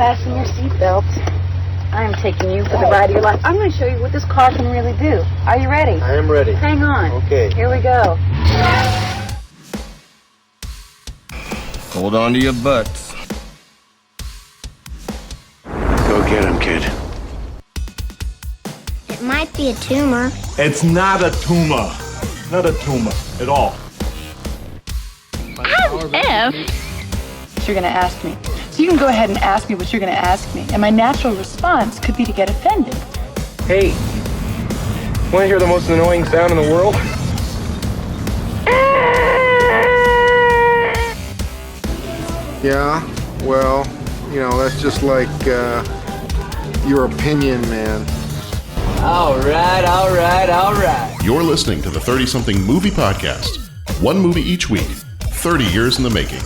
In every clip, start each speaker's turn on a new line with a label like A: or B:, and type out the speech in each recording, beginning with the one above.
A: fasten your seatbelt. I am taking you for the ride of your life. I'm going to show you what this car can really do. Are you ready?
B: I am ready.
A: Hang on.
B: Okay.
A: Here we go.
C: Hold on to your butts.
B: Go get him, kid.
D: It might be a tumor.
E: It's not a tumor. Not a tumor at all.
F: What you're going to ask me. So you can go ahead and ask me what you're going to ask me. And my natural response could be to get offended.
C: Hey, want to hear the most annoying sound in the world?
B: Yeah, well, you know, that's just like your opinion, man.
G: All right.
H: You're listening to the 30-something movie podcast. One movie each week, 30 years in the making.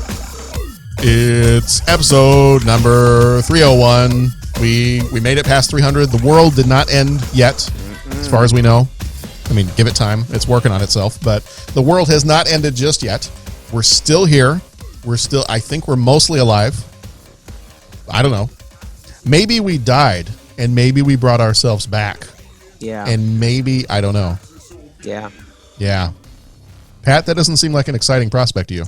I: It's episode number 301. We made it past 300. The world did not end yet, as far as we know. I mean, give it time. It's working on itself. But the world has not ended just yet. We're still here. I think we're mostly alive. I don't know. Maybe we died, and maybe we brought ourselves back.
G: Yeah.
I: And maybe, I don't know.
G: Yeah.
I: Yeah. Pat, that doesn't seem like an exciting prospect to you.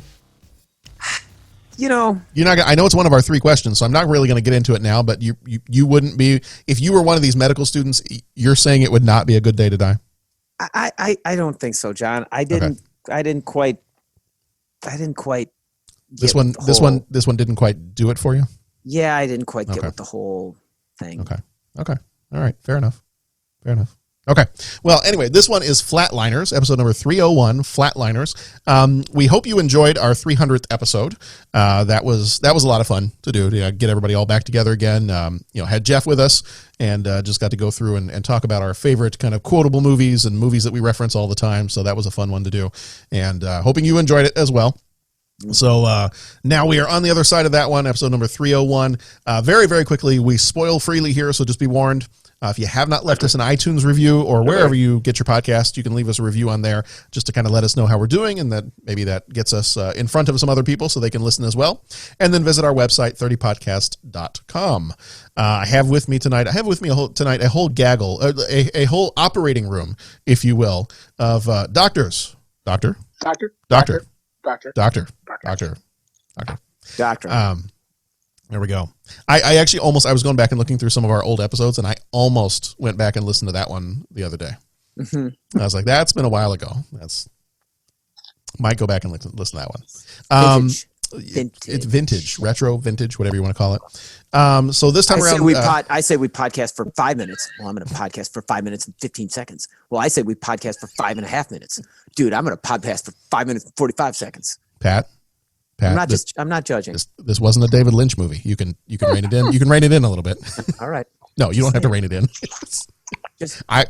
G: You know,
I: You're not. I know it's one of our three questions, so I'm not really going to get into it now. But you wouldn't be if you were one of these medical students. You're saying it would not be a good day to die.
G: I don't think so, John. I didn't quite.
I: This one didn't quite do it for you.
G: Yeah, I didn't quite get
I: Okay.
G: with the whole thing.
I: Okay. All right. Fair enough. Okay. Well, anyway, this one is Flatliners, episode number 301, Flatliners. We hope you enjoyed our 300th episode. That was a lot of fun to do, to get everybody all back together again. Had Jeff with us and just got to go through and talk about our favorite kind of quotable movies and movies that we reference all the time. So that was a fun one to do, and hoping you enjoyed it as well. So now we are on the other side of that one, episode number 301. Very, very quickly, we spoil freely here, so just be warned. If you have not left us an iTunes review or wherever you get your podcast, you can leave us a review on there just to kind of let us know how we're doing, and that maybe that gets us in front of some other people so they can listen as well. And then visit our website, 30podcast.com. I have with me tonight a whole gaggle, a whole operating room, if you will, of doctors. Doctor. There we go. I actually I was going back and looking through some of our old episodes, and I almost went back and listened to that one the other day. I was like, that's been a while ago. Might go back and listen to that one. It's vintage, retro, vintage, whatever you want to call it. So this time around,
G: I say we podcast for 5 minutes. Well, I'm going to podcast for 5 minutes and 15 seconds. Well, I say we podcast for 5.5 minutes. Dude, I'm going to podcast for 5 minutes and 45 seconds.
I: Pat,
G: I'm not judging.
I: This wasn't a David Lynch movie. You can rein it in. You can rein it in a little bit.
G: All right.
I: No, you don't have to rein it in. I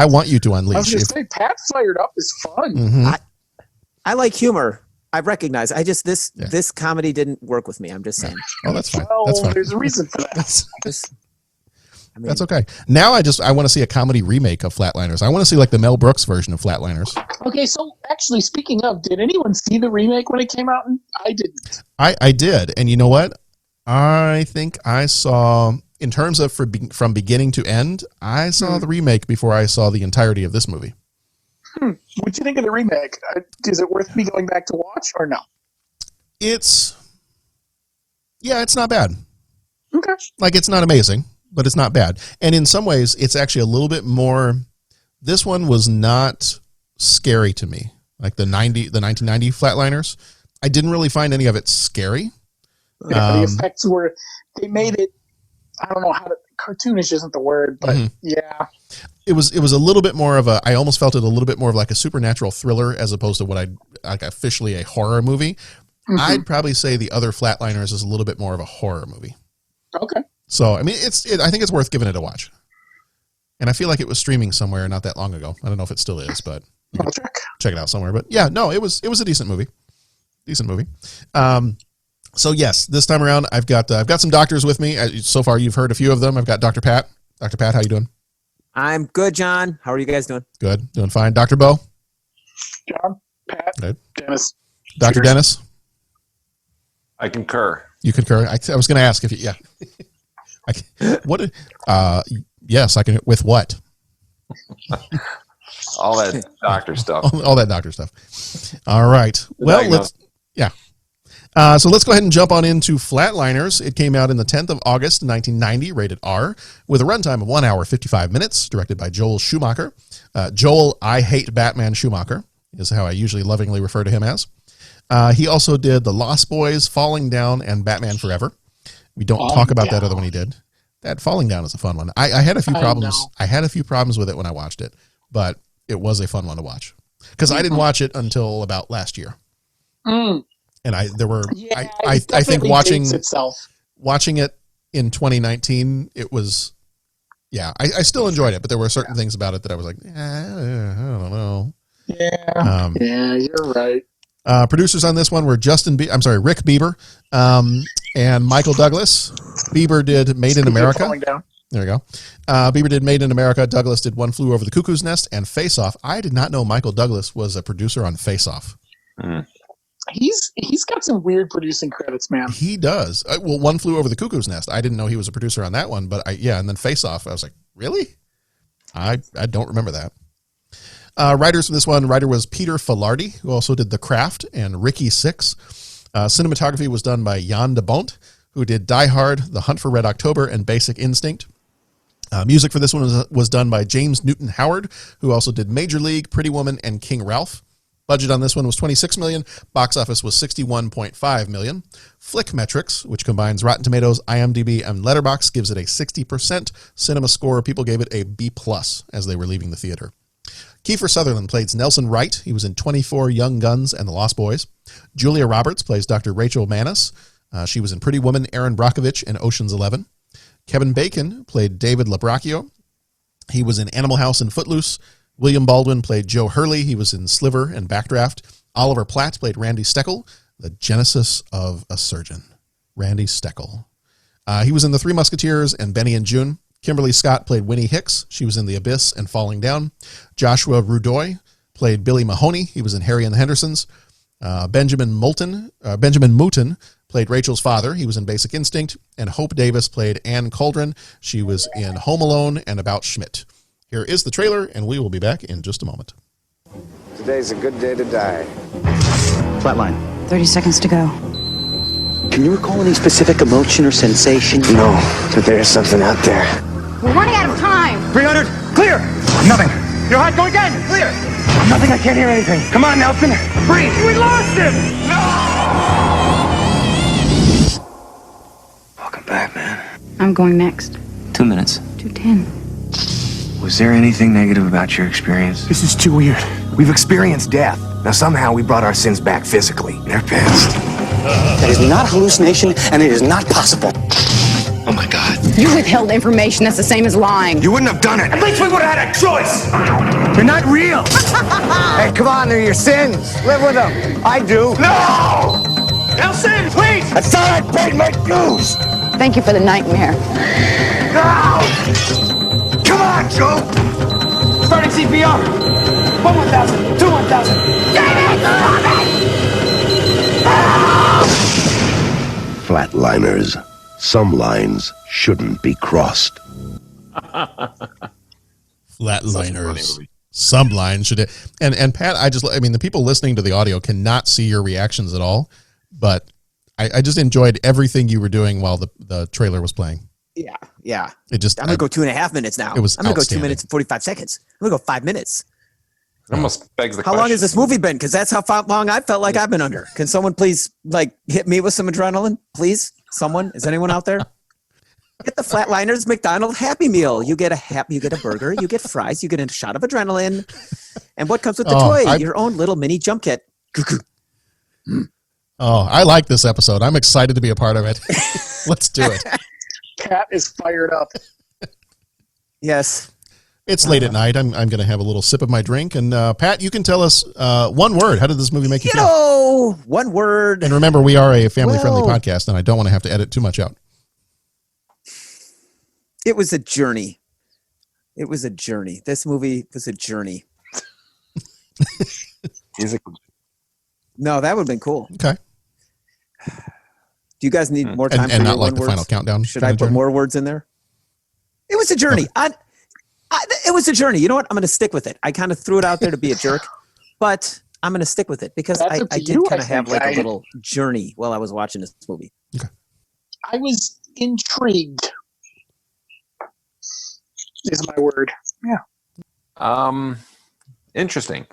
I: want you to unleash.
J: I was just saying, Pat fired up is fun.
I: Mm-hmm.
G: I like humor. I recognize. This comedy didn't work with me. I'm just saying.
I: Oh, that's fine.
J: Well,
I: that's fine.
J: there's a reason for that.
I: That's okay. Now I want to see a comedy remake of Flatliners. I want to see like the Mel Brooks version of Flatliners.
J: Okay, so actually, speaking of, did anyone see the remake when it came out? I didn't.
I: I did, and you know what? I think I saw, in terms of from beginning to end, I saw the remake before I saw the entirety of this movie.
J: What'd you think of the remake? Is it worth me going back to watch or no?
I: It's not bad.
J: Okay.
I: Like, it's not amazing, but it's not bad. And in some ways, it's actually a little bit more. This one was not scary to me. Like the 1990 Flatliners, I didn't really find any of it scary.
J: Yeah, the effects were, they made it, I don't know how to, cartoonish isn't the word, but yeah.
I: It was a little bit more of I almost felt it a little bit more of like a supernatural thriller as opposed to what I'd like officially a horror movie. I'd probably say the other Flatliners is a little bit more of a horror movie.
J: Okay.
I: So, I mean, I think it's worth giving it a watch. And I feel like it was streaming somewhere not that long ago. I don't know if it still is, but
J: I'll check
I: it out somewhere. But yeah, no, it was a decent movie. So yes, this time around, I've got some doctors with me. So far, you've heard a few of them. I've got Dr. Pat. Dr. Pat, how you doing?
G: I'm good, John. How are you guys doing?
I: Good. Doing fine. Dr. Bo?
J: John, Pat,
I: good.
J: Dennis.
I: Dr.
J: Cheers.
I: Dennis?
E: I concur.
I: You concur? I was going to ask if you, yeah. What? Yes, I can. With what?
C: All that doctor stuff.
I: All that doctor stuff. All right. Well,
C: diagnosis.
I: So let's go ahead and jump on into Flatliners. It came out in the 10th of August, 1990, rated R, with a runtime of 1 hour, 55 minutes, directed by Joel Schumacher. Joel, I Hate Batman Schumacher, is how I usually lovingly refer to him as. He also did The Lost Boys, Falling Down, and Batman Forever. We don't talk about that other one he did. That Falling Down is a fun one. I had a few problems. I had a few problems with it when I watched it, but it was a fun one to watch. Because I didn't watch it until about last year. And I think watching it in 2019, it was, I still enjoyed it, but there were certain things about it that I was like, I don't know.
J: Yeah, you're right.
I: Producers on this one were Rick Bieber, and Michael Douglas. Bieber did Made in America. There we go. Bieber did Made in America. Douglas did One Flew Over the Cuckoo's Nest and Face Off. I did not know Michael Douglas was a producer on Face Off.
J: He's got some weird producing credits, man.
I: He does. Well, One Flew Over the Cuckoo's Nest. I didn't know he was a producer on that one, but and then Face Off. I was like, really? I don't remember that. Writers for this one, writer was Peter Filardi, who also did The Craft and Ricky Six. Cinematography was done by Jan de Bont, who did Die Hard, The Hunt for Red October, and Basic Instinct. Music for this one was done by James Newton Howard, who also did Major League, Pretty Woman, and King Ralph. Budget on this one was $26 million. Box office was $61.5 million. Flickmetrics, which combines Rotten Tomatoes, IMDb, and Letterboxd, gives it a 60% cinema score. People gave it a B+ as they were leaving the theater. Kiefer Sutherland plays Nelson Wright. He was in 24, Young Guns, and The Lost Boys. Julia Roberts plays Dr. Rachel Manis. She was in Pretty Woman, Erin Brockovich, and Ocean's 11. Kevin Bacon played David LaBracchio. He was in Animal House and Footloose. William Baldwin played Joe Hurley. He was in Sliver and Backdraft. Oliver Platt played Randy Steckel, the genesis of a surgeon. Randy Steckel. He was in The Three Musketeers and Benny and June. Kimberly Scott played Winnie Hicks. She was in The Abyss and Falling Down. Joshua Rudoy played Billy Mahoney. He was in Harry and the Hendersons. Benjamin Mouton played Rachel's father. He was in Basic Instinct. And Hope Davis played Ann Cauldron. She was in Home Alone and About Schmidt. Here is the trailer, and we will be back in just a moment.
D: Today's a good day to die.
K: Flatline.
A: 30 seconds to go.
K: Can you recall any specific emotion or sensation?
D: No, but there's something out there.
A: We're running out of time.
K: 300, clear! Nothing. Your heart, go again, clear! Nothing, I can't hear anything. Come on, Nelson. Breathe. We lost him! No!
D: Welcome back, man.
A: I'm going next.
K: 2 minutes.
A: 2:10.
D: Was there anything negative about your experience?
K: This is too weird. We've experienced death. Now somehow we brought our sins back physically.
D: They're past.
K: That is not hallucination, and it is not possible.
D: Oh my God.
A: You withheld information. That's the same as lying.
K: You wouldn't have done it. At least we would have had a choice. They're not real.
D: Hey, come on, they're your sins. Live with them. I do.
K: No! Nelson, please!
D: I thought I paid my dues.
A: Thank you for the nightmare.
K: No! Come on, Joe! Starting CPR. 1 1000, 2 1000.
L: Flatliners. Some lines shouldn't be crossed.
I: Flatliners. Some lines should. And Pat, the people listening to the audio cannot see your reactions at all, but I just enjoyed everything you were doing while the trailer was playing.
G: Yeah.
I: It just.
G: I'm gonna go 2.5 minutes now.
I: It was.
G: I'm gonna go 2 minutes and 45 seconds. I'm gonna go 5 minutes.
C: Almost begs the
G: question. How long has this movie been? Because that's how long I felt like I've been under. Can someone please hit me with some adrenaline? Please, someone. Is anyone out there? Get the Flatliners McDonald's Happy Meal. You get a burger. You get fries. You get a shot of adrenaline. And what comes with the toy? Your own little mini jump kit.
I: Oh, I like this episode. I'm excited to be a part of it. Let's do it.
J: Pat is fired up.
G: Yes.
I: It's late at night. I'm going to have a little sip of my drink. And Pat, you can tell us one word. How did this movie make you feel?
G: One word.
I: And remember, we are a family-friendly podcast, and I don't want to have to edit too much out.
G: It was a journey. This movie was a journey. No, that would have been cool.
I: Okay.
G: Do you guys need more time
I: and
G: for
I: not
G: your
I: like
G: one
I: the
G: words?
I: final countdown?
G: Should I put more words in there? It was a journey.
I: Okay.
G: It was a journey. You know what? I'm going to stick with it. I kind of threw it out there to be a jerk, but I'm going to stick with it because I did kind of have like a little journey while I was watching this movie.
I: Okay.
J: I was intrigued. Is my word. Yeah.
C: Interesting.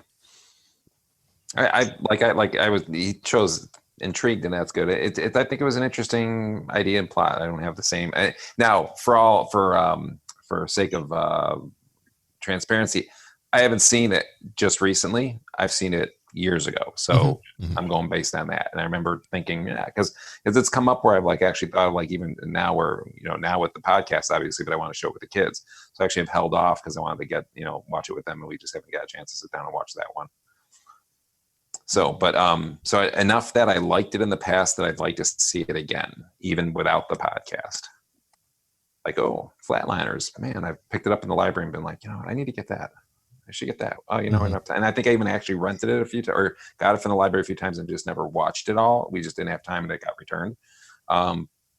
C: He chose intrigued, and that's good. I think it was an interesting idea and plot. I don't have the same now for sake of transparency. I haven't seen it just recently. I've seen it years ago, so I'm going based on that. And I remember thinking, because it's come up where I've like actually thought of like even now where now with the podcast obviously, but I want to show it with the kids. So I actually have held off because I wanted to get watch it with them, and we just haven't got a chance to sit down and watch that one. So, but so enough that I liked it in the past that I'd like to see it again, even without the podcast. Like, oh, Flatliners, man, I've picked it up in the library and been like, I need to get that. I should get that. Oh, enough time. And I think I even actually rented it a few times or got it from the library a few times and just never watched it all. We just didn't have time and it got returned.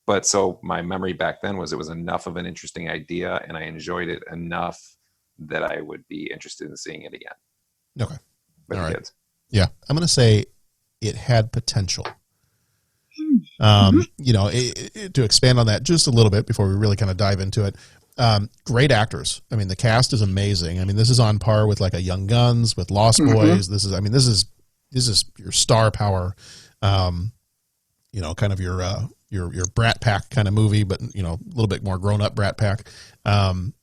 C: But so my memory back then was it was enough of an interesting idea and I enjoyed it enough that I would be interested in seeing it again.
I: Okay.
C: With
I: all
C: the
I: right.
C: kids.
I: Yeah. I'm going to say it had potential. To expand on that just a little bit before we really kind of dive into it. Great actors. I mean, the cast is amazing. I mean, this is on par with like a Young Guns, with Lost Boys. This is your star power. Kind of your Brat Pack kind of movie, but a little bit more grown up Brat Pack.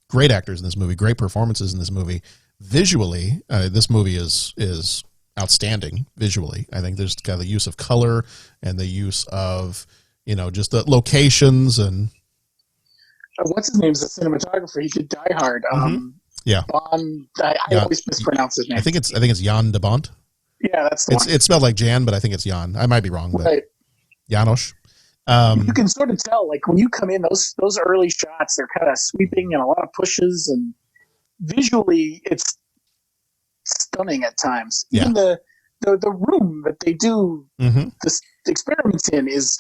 I: Great actors in this movie. Great performances in this movie. Visually, this movie is outstanding visually. I think there's kind of the use of color and the use of just the locations and
J: what's his name is the cinematographer. He did Die Hard.
I: Yeah.
J: Bond. I always mispronounce his name.
I: I think it's Jan de Bont.
J: Yeah, that's the one.
I: It's spelled like Jan, but I think it's Jan. I might be wrong, but
J: right.
I: Janosch.
J: You can sort of tell, like when you come in, those early shots, they're kind of sweeping and a lot of pushes, and visually, it's stunning at times.
I: Yeah.
J: Even the room that they do the experiments in is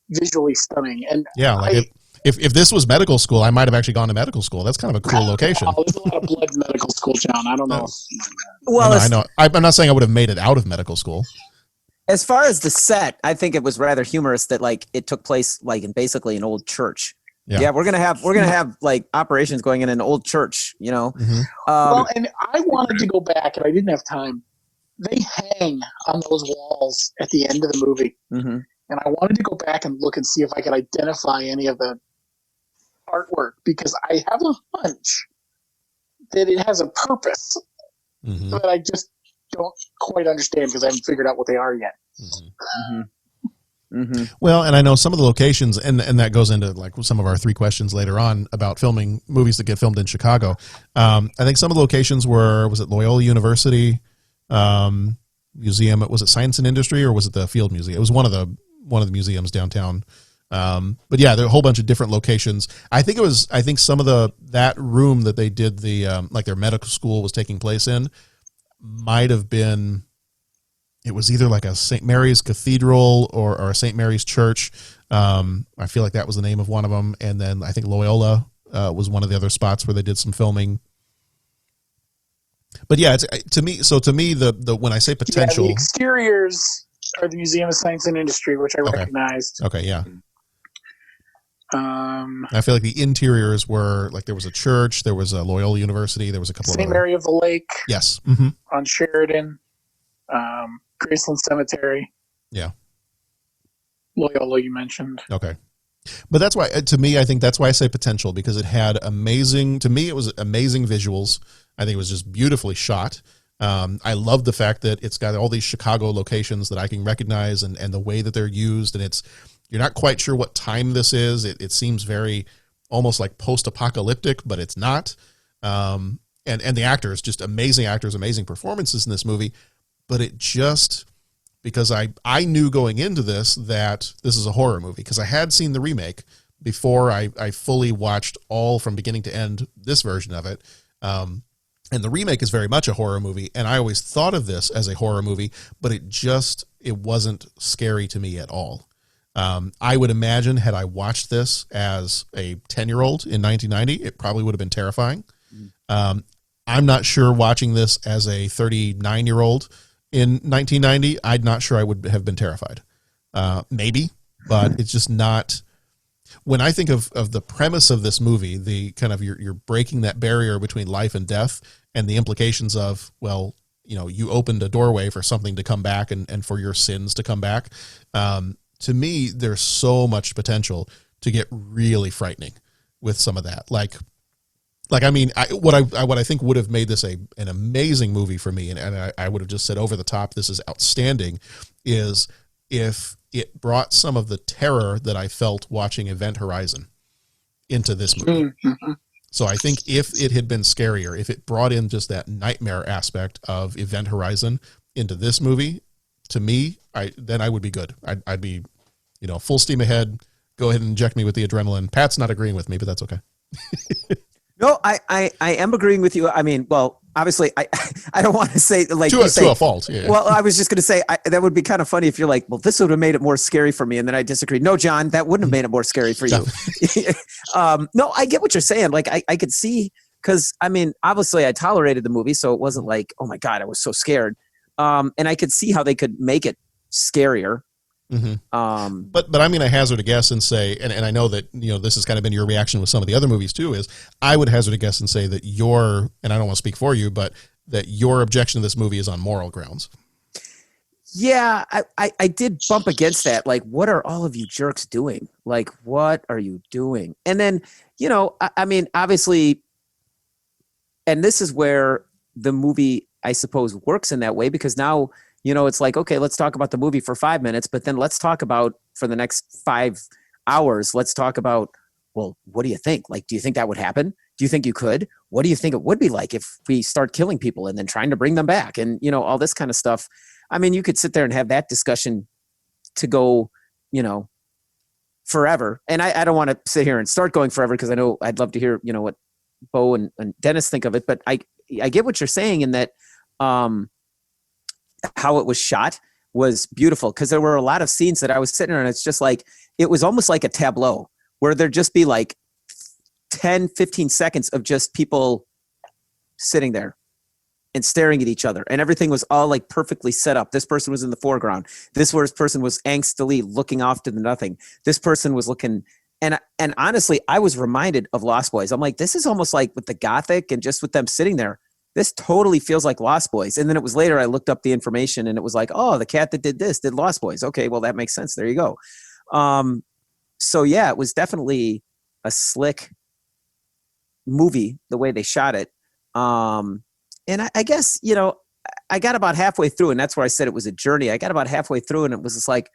J: visually stunning. And
I: yeah, like if this was medical school, I might have actually gone to medical school. That's kind of a cool location.
J: There's a lot of blood in medical school, John. I don't know.
G: Well,
I: I know. I'm not saying I would have made it out of medical school.
G: As far as the set, I think it was rather humorous that like it took place like in basically an old church. Yeah, we're gonna have like operations going in an old church.
J: Well, and I wanted to go back, and I didn't have time. They hang on those walls at the end of the movie, and I wanted to go back and look and see if I could identify any of the artwork because I have a hunch that it has a purpose that I just don't quite understand because I haven't figured out what they are yet.
I: Well, and I know some of the locations, and that goes into like some of our 3 questions later on about filming movies that get filmed in Chicago. I think some of the locations was it Loyola University Museum? Was it Science and Industry, or was it the Field Museum? It was one of the museums downtown. But yeah, there are a whole bunch of different locations. I think some of that room that they did like their medical school was taking place in might have been. It was either like a St. Mary's Cathedral or a St. Mary's Church. I feel like that was the name of one of them. And then I think Loyola was one of the other spots where they did some filming. But yeah, to me, the when I say potential,
J: the exteriors are the Museum of Science and Industry, which I recognized.
I: Okay, yeah. I feel like the interiors were like there was a church, there was a Loyola University, there was a couple
J: St.
I: of
J: Mary of the Lake.
I: Yes.
J: On Sheridan. Graceland Cemetery.
I: Yeah.
J: Loyola, you mentioned.
I: Okay. But that's why, to me, I think that's why I say potential, because it had it was amazing visuals. I think it was just beautifully shot. I love the fact that it's got all these Chicago locations that I can recognize and the way that they're used. And you're not quite sure what time this is. It seems very almost like post-apocalyptic, but it's not. And the actors, just amazing actors, amazing performances in this movie. But it just, because I knew going into this that this is a horror movie, because I had seen the remake before I fully watched all from beginning to end, this version of it. And the remake is very much a horror movie, and I always thought of this as a horror movie, but it wasn't scary to me at all. I would imagine had I watched this as a 10-year-old in 1990, it probably would have been terrifying. I'm not sure watching this as a 39-year-old in 1990. I'm not sure I would have been terrified. Maybe, but it's just not. When I think of the premise of this movie, the kind of you're breaking that barrier between life and death, and the implications of, well, you opened a doorway for something to come back and for your sins to come back. To me, there's so much potential to get really frightening with some of that. What I think would have made this an amazing movie for me, and I would have just said over the top, this is outstanding, is if it brought some of the terror that I felt watching Event Horizon into this movie. So I think if it had been scarier, if it brought in just that nightmare aspect of Event Horizon into this movie, to me, then I would be good. I'd be, full steam ahead. Go ahead and inject me with the adrenaline. Pat's not agreeing with me, but that's okay.
G: No, I am agreeing with you. I mean, well, obviously, I don't want to say like
I: to a fault. Yeah.
G: Well, I was just going to say that would be kind of funny if you're like, well, this would have made it more scary for me, and then I disagree. No, John, that wouldn't have made it more scary for you. No, I get what you're saying. Like, I could see, because I mean, obviously, I tolerated the movie, so it wasn't like, oh my god, I was so scared. And I could see how they could make it scarier.
I: Mm-hmm. But I'm going to hazard a guess and say, and I know that this has kind of been your reaction with some of the other movies too, is I would hazard a guess and say that and I don't want to speak for you, but that your objection to this movie is on moral grounds.
G: Yeah, I did bump against that. Like, what are all of you jerks doing? Like, what are you doing? And then, I mean, obviously, and this is where the movie, I suppose, works in that way, because now, it's like, okay, let's talk about the movie for 5 minutes, but then let's talk about, for the next 5 hours, let's talk about, well, what do you think? Like, do you think that would happen? Do you think you could? What do you think it would be like if we start killing people and then trying to bring them back? And, all this kind of stuff. I mean, you could sit there and have that discussion to go, forever. And I don't want to sit here and start going forever, because I know I'd love to hear, what Bo and Dennis think of it. But I get what you're saying in that, how it was shot was beautiful, because there were a lot of scenes that I was sitting there and it's just like, it was almost like a tableau where there'd just be like 10, 15 seconds of just people sitting there and staring at each other, and everything was all like perfectly set up. This person was in the foreground. This person was angstily looking off to the nothing. This person was looking, and honestly, I was reminded of Lost Boys. I'm like, this is almost like with the Gothic and just with them sitting there. This totally feels like Lost Boys. And then it was later I looked up the information and it was like, oh, the cat that did this did Lost Boys. Okay, well, that makes sense. There you go. So yeah, it was definitely a slick movie, the way they shot it. And I guess, I got about halfway through, and that's where I said it was a journey. I got about halfway through and it was just like,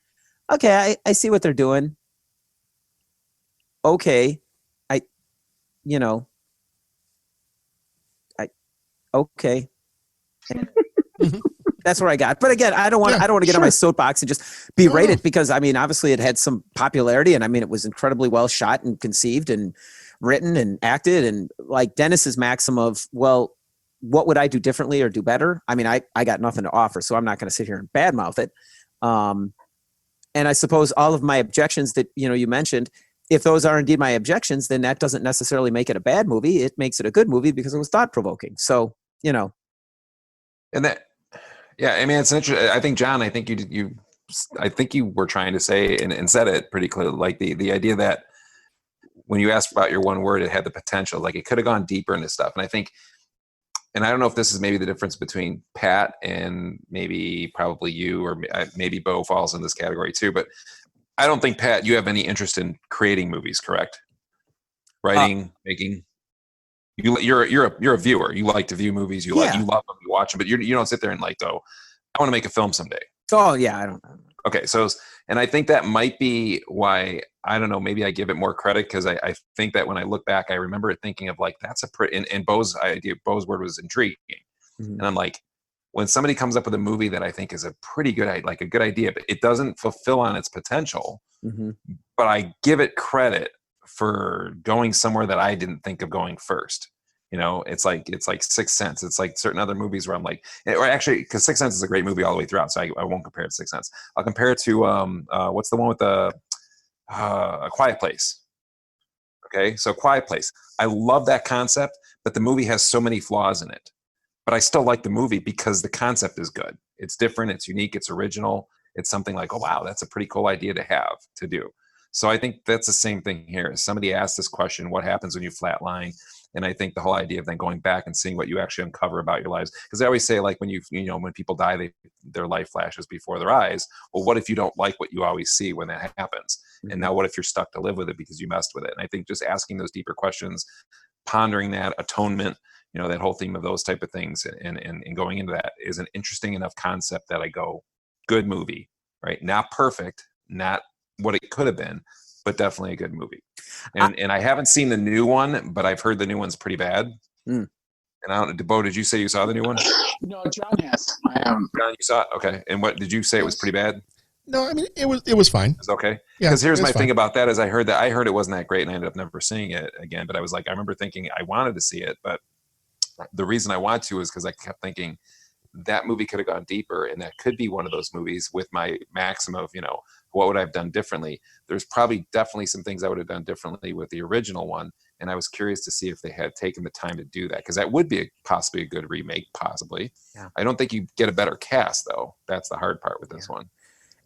G: okay, I see what they're doing. Okay. Okay. That's where I got. But again, I don't want to get on my soapbox and just berate it, because I mean, obviously it had some popularity, and I mean, it was incredibly well shot and conceived and written and acted, and like Dennis's maxim of, well, what would I do differently or do better? I mean, I got nothing to offer, so I'm not going to sit here and badmouth it. And I suppose all of my objections that, you mentioned, if those are indeed my objections, then that doesn't necessarily make it a bad movie. It makes it a good movie because it was thought provoking. So,
C: And that, yeah, I mean, it's interesting. I think, John, I think you were trying to say and said it pretty clearly, like the idea that when you asked about your one word, it had the potential, like it could have gone deeper into stuff. And I think, and I don't know if this is maybe the difference between Pat and maybe probably you, or maybe Bo falls in this category too, but I don't think, Pat, you have any interest in creating movies, correct? Writing, making. You're a viewer. You like to view movies. You love them. You watch them, but you don't sit there and like, oh, I want to make a film someday.
G: Oh yeah, I don't.
C: Okay, so, and I think that might be why, I don't know, maybe I give it more credit, because I think that when I look back, I remember it thinking of like, that's a pretty, and Bo's idea, Bo's word was intriguing, and I'm like, when somebody comes up with a movie that I think is a pretty good, like a good idea, but it doesn't fulfill on its potential, but I give it credit for going somewhere that I didn't think of going first. It's like Sixth Sense. It's like certain other movies where I'm like, or actually, because Sixth Sense is a great movie all the way throughout, so I won't compare it to Sixth Sense. I'll compare it to what's the one with the A Quiet Place. Okay, so Quiet Place. I love that concept, but the movie has so many flaws in it. But I still like the movie because the concept is good. It's different, it's unique, it's original. It's something like, oh, wow, that's a pretty cool idea to do. So I think that's the same thing here. Somebody asked this question, what happens when you flatline? And I think the whole idea of then going back and seeing what you actually uncover about your lives, because I always say, like, when when people die, their life flashes before their eyes. Well, what if you don't like what you always see when that happens? And now what if you're stuck to live with it because you messed with it? And I think just asking those deeper questions, pondering that, atonement, that whole theme of those type of things, and going into that is an interesting enough concept that I go, good movie, right? Not perfect, not what it could have been, but definitely a good movie. And I haven't seen the new one, but I've heard the new one's pretty bad. And I don't know, Bo, did you say you saw the new one?
J: No, John has. I haven't.
C: John, you saw it? Okay. And what did you say? It was pretty bad?
I: No, I mean, it was fine.
C: It was okay.
I: Yeah,
C: because here's my
I: fine.
C: thing about that is I heard it wasn't that great, and I ended up never seeing it again. But I was like, I remember thinking I wanted to see it, but the reason I want to is because I kept thinking that movie could have gone deeper, and that could be one of those movies with my maxim of, what would I have done differently? There's definitely some things I would have done differently with the original one, and I was curious to see if they had taken the time to do that, because that would be possibly a good remake, possibly. Yeah. I don't think you get a better cast, though. That's the hard part with this one.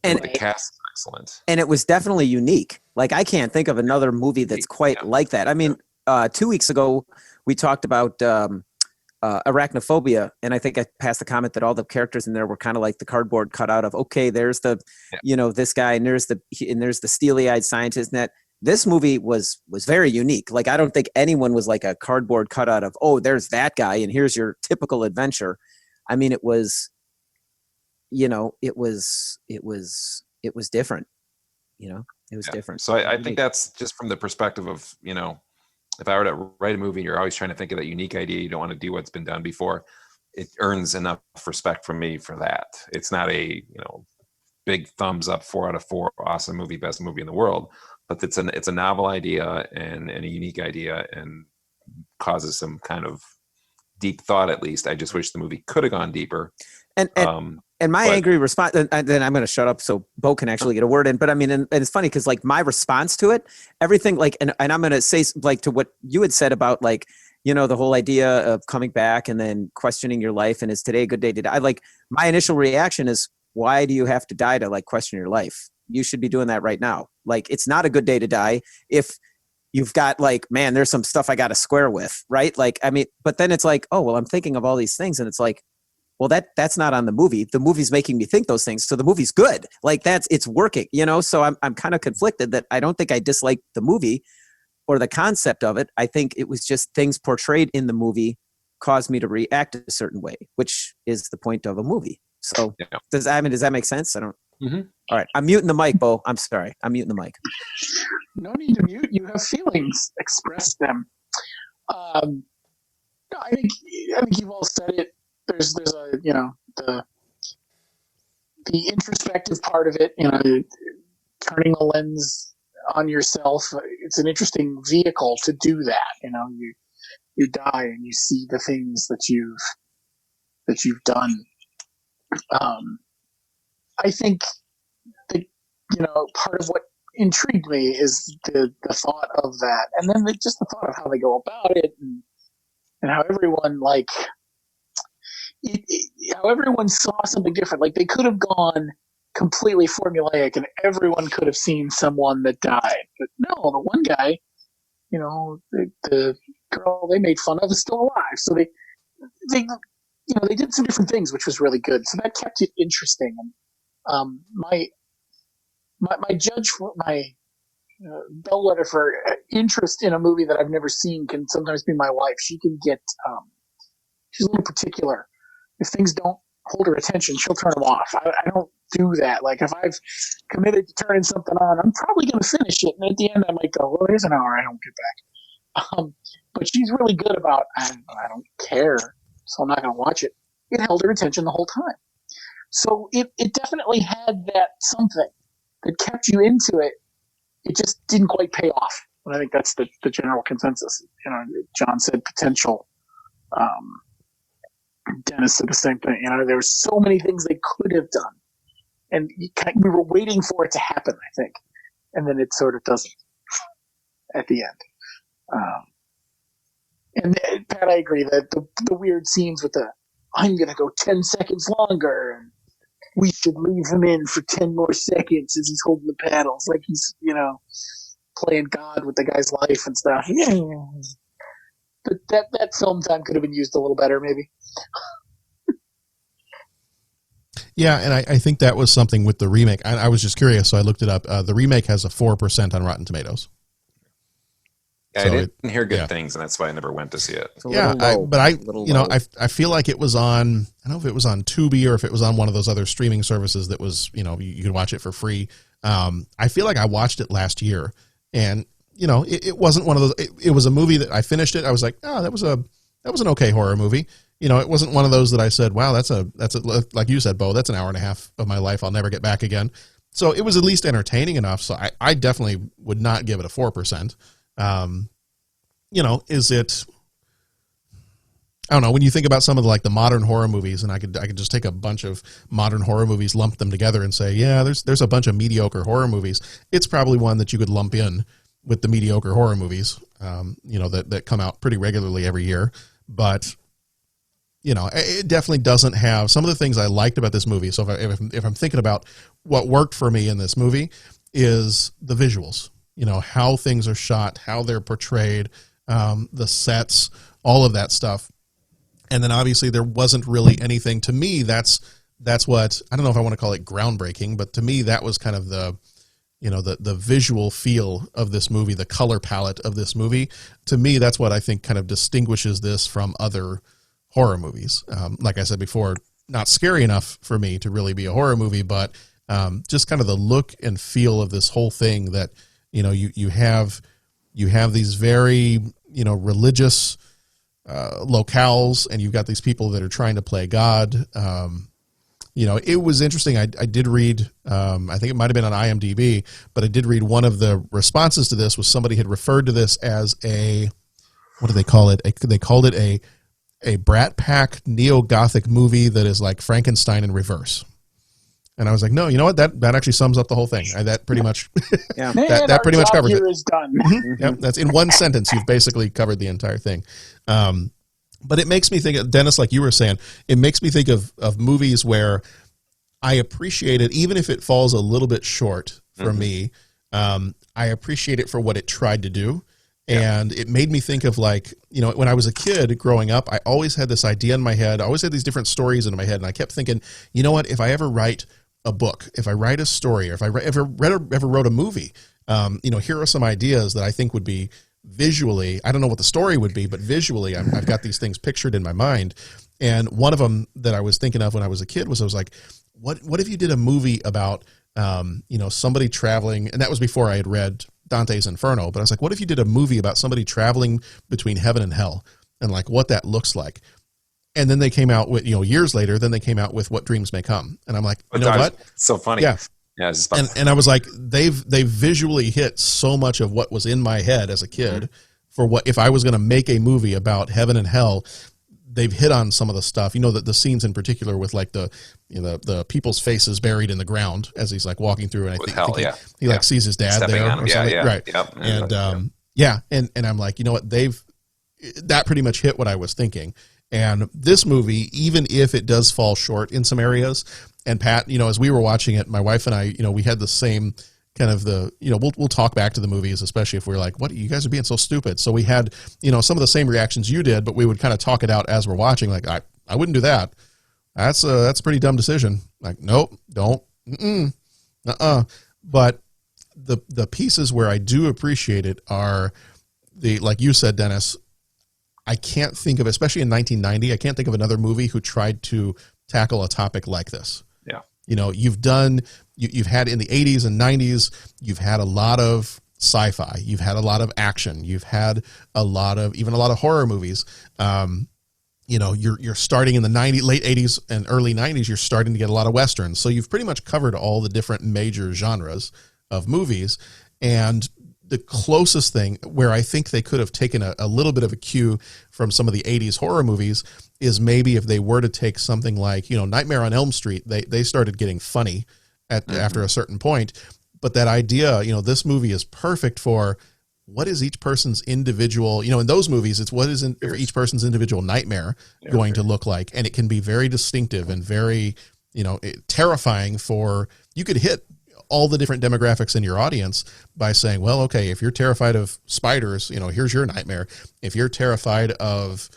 C: And the cast is excellent.
G: And it was definitely unique. Like, I can't think of another movie that's quite like that. I mean, 2 weeks ago, we talked about Arachnophobia, and I think I passed the comment that all the characters in there were kind of like the cardboard cutout of, okay, there's the this guy, and there's the steely-eyed scientist. And that this movie was very unique. Like, I don't think anyone was like a cardboard cutout of, oh, there's that guy and here's your typical adventure. I mean, it was different. It was different.
C: So I think that's just from the perspective of, if I were to write a movie, you're always trying to think of that unique idea. You don't want to do what's been done before. It earns enough respect from me for that. It's not a, big thumbs up, 4 out of 4, awesome movie, best movie in the world. But it's a novel idea and a unique idea, and causes some kind of deep thought, at least. I just wish the movie could have gone deeper.
G: And my angry response, and then I'm going to shut up so Bo can actually get a word in. But I mean, and it's funny because, like, my response to it, everything, like, and I'm going to say, like, to what you had said about, like, the whole idea of coming back and then questioning your life, and is today a good day to die? Like, my initial reaction is, why do you have to die to, like, question your life? You should be doing that right now. Like, it's not a good day to die if you've got, like, man, there's some stuff I got to square with, right? Like, I mean, but then it's like, oh, well, I'm thinking of all these things, and it's like, well, that's not on the movie. The movie's making me think those things. So the movie's good. Like, it's working, so I'm kind of conflicted that I don't think I disliked the movie or the concept of it. I think it was just things portrayed in the movie caused me to react a certain way, which is the point of a movie. So does that make sense? I don't. Mm-hmm. All right. I'm muting the mic, Bo. I'm sorry. I'm muting the mic.
J: No need to mute. You have feelings. Express them. No, I think you've all said it. There's a the introspective part of it, turning the lens on yourself. It's an interesting vehicle to do that. You die and you see the things that you've done. I think that part of what intrigued me is the thought of that, and then just the thought of how they go about it, and how everyone how everyone saw something different. Like, they could have gone completely formulaic and everyone could have seen someone that died. But no, the one guy, the girl they made fun of is still alive. So they did some different things, which was really good. So that kept it interesting. And my judge for my bellwether for interest in a movie that I've never seen can sometimes be my wife. She can get, she's a little particular. If things don't hold her attention, she'll turn them off. I don't do that. Like, if I've committed to turning something on, I'm probably going to finish it. And at the end, I might go, well, there's an hour I don't get back. But she's really good about, I don't care, so I'm not going to watch it. It held her attention the whole time. So it definitely had that something that kept you into it. It just didn't quite pay off. And I think that's the general consensus. John said potential. Dennis said the same thing. There were so many things they could have done, and we were waiting for it to happen, I think. and then it sort of doesn't at the end. And Pat, I agree that the weird scenes with I'm going to go 10 seconds longer, and we should leave him in for 10 more seconds as he's holding the paddles, like he's, playing God with the guy's life and stuff. But that film time could have been used a little better, maybe.
I: Yeah, and I think that was something with the remake. I was just curious, so I looked it up. The remake has a 4% on Rotten Tomatoes.
C: Yeah,
I: So
C: I didn't hear good things, and that's why I never went to see it.
I: Yeah, I feel like it was on, I don't know if it was on Tubi or if it was on one of those other streaming services that was, you could watch it for free. I feel like I watched it last year, and, it wasn't one of those, it was a movie that I finished it. I was like, oh, that was an okay horror movie. It wasn't one of those that I said, wow, that's like you said, Bo, that's an hour and a half of my life I'll never get back again. So it was at least entertaining enough. So I definitely would not give it a 4%. Is it, I don't know, when you think about some of the modern horror movies, and I could just take a bunch of modern horror movies, lump them together and say, yeah, there's a bunch of mediocre horror movies. It's probably one that you could lump in with the mediocre horror movies, that come out pretty regularly every year. But, it definitely doesn't have some of the things I liked about this movie. So if I'm thinking about what worked for me in this movie is the visuals, how things are shot, how they're portrayed, the sets, all of that stuff. And then obviously there wasn't really anything, to me, that's what, I don't know if I want to call it groundbreaking, but to me that was kind of the visual feel of this movie, the color palette of this movie. To me, that's what I think kind of distinguishes this from other horror movies. Like I said before, not scary enough for me to really be a horror movie, but just kind of the look and feel of this whole thing that, you have these very, religious locales, and you've got these people that are trying to play God. It was interesting. I did read, I think it might've been on IMDb, but I did read one of the responses to this was somebody had referred to this as what do they call it? They called it a Brat Pack neo-Gothic movie that is like Frankenstein in reverse. And I was like, no, you know what? That actually sums up the whole thing. That pretty much, that pretty much covers it.
J: Is done.
I: Yep, that's in one sentence. You've basically covered the entire thing. But it makes me think, Dennis, like you were saying, it makes me think of movies where I appreciate it, even if it falls a little bit short for me. I appreciate it for what it tried to do. And it made me think of when I was a kid growing up, I always had this idea in my head. I always had these different stories in my head. And I kept thinking, you know what, if I ever write a book, if I write a story, or if I ever wrote a movie, here are some ideas that I think would be visually, I don't know what the story would be, but visually I've got these things pictured in my mind. And one of them that I was thinking of when I was a kid was, I was like, what if you did a movie about, somebody traveling, and that was before I had read Dante's Inferno, but I was like, what if you did a movie about somebody traveling between heaven and hell and what that looks like? And then they came out with, years later, then they came out with What Dreams May Come. And I'm like, you know what?
C: So funny.
I: Yeah.
C: Yeah.
I: And I was like, they've visually hit so much of what was in my head as a kid for what, if I was going to make a movie about heaven and hell, they've hit on some of the stuff, the scenes in particular with the people's faces buried in the ground as he's walking through. And I think he sees his dad
C: stepping
I: there.
C: On him.
I: Or something.
C: Yeah.
I: Right.
C: Yep.
I: And I'm like, you know what? That pretty much hit what I was thinking. And this movie, even if it does fall short in some areas, and Pat, as we were watching it, my wife and I, we had the same kind of we'll talk back to the movies, especially if we're like, what, you guys are being so stupid. So we had, some of the same reactions you did, but we would kind of talk it out as we're watching. Like, I wouldn't do that. That's a pretty dumb decision. Like, nope, don't. But the pieces where I do appreciate it are like you said, Dennis, I can't think of, especially in 1990, I can't think of another movie who tried to tackle a topic like this.
C: Yeah.
I: You've had in the 80s and 90s, you've had a lot of sci-fi, you've had a lot of action, you've had even a lot of horror movies. You're starting in the late 80s and early 90s, you're starting to get a lot of Westerns. So you've pretty much covered all the different major genres of movies. And the closest thing where I think they could have taken a little bit of a cue from some of the 80s horror movies is maybe if they were to take something like, Nightmare on Elm Street, they started getting funny after a certain point. But that idea, this movie is perfect for what is each person's individual, in those movies, it's what is each person's individual nightmare going to look like. And it can be very distinctive and very, terrifying you could hit all the different demographics in your audience by saying, well, okay, if you're terrified of spiders, here's your nightmare. If you're terrified of,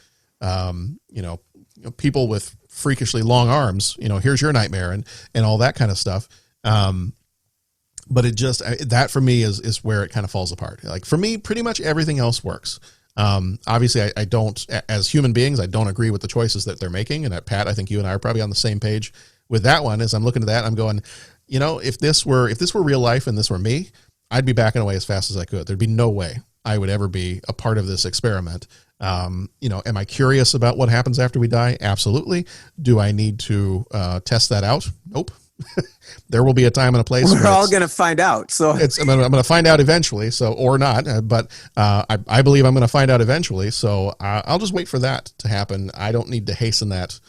I: people with freakishly long arms, here's your nightmare and all that kind of stuff. But that for me is where it kind of falls apart. Like for me, pretty much everything else works. Obviously I don't, as human beings, I don't agree with the choices that they're making. And Pat, I think you and I are probably on the same page with that one. As I'm looking at that, I'm going, if this were real life and this were me, I'd be backing away as fast as I could. There'd be no way I would ever be a part of this experiment. Am I curious about what happens after we die? Absolutely. Do I need to test that out? Nope. There will be a time and a place.
G: We're all going to find out. So
I: I'm going to find out eventually. So, or not, but I believe I'm going to find out eventually. So I'll just wait for that to happen. I don't need to hasten that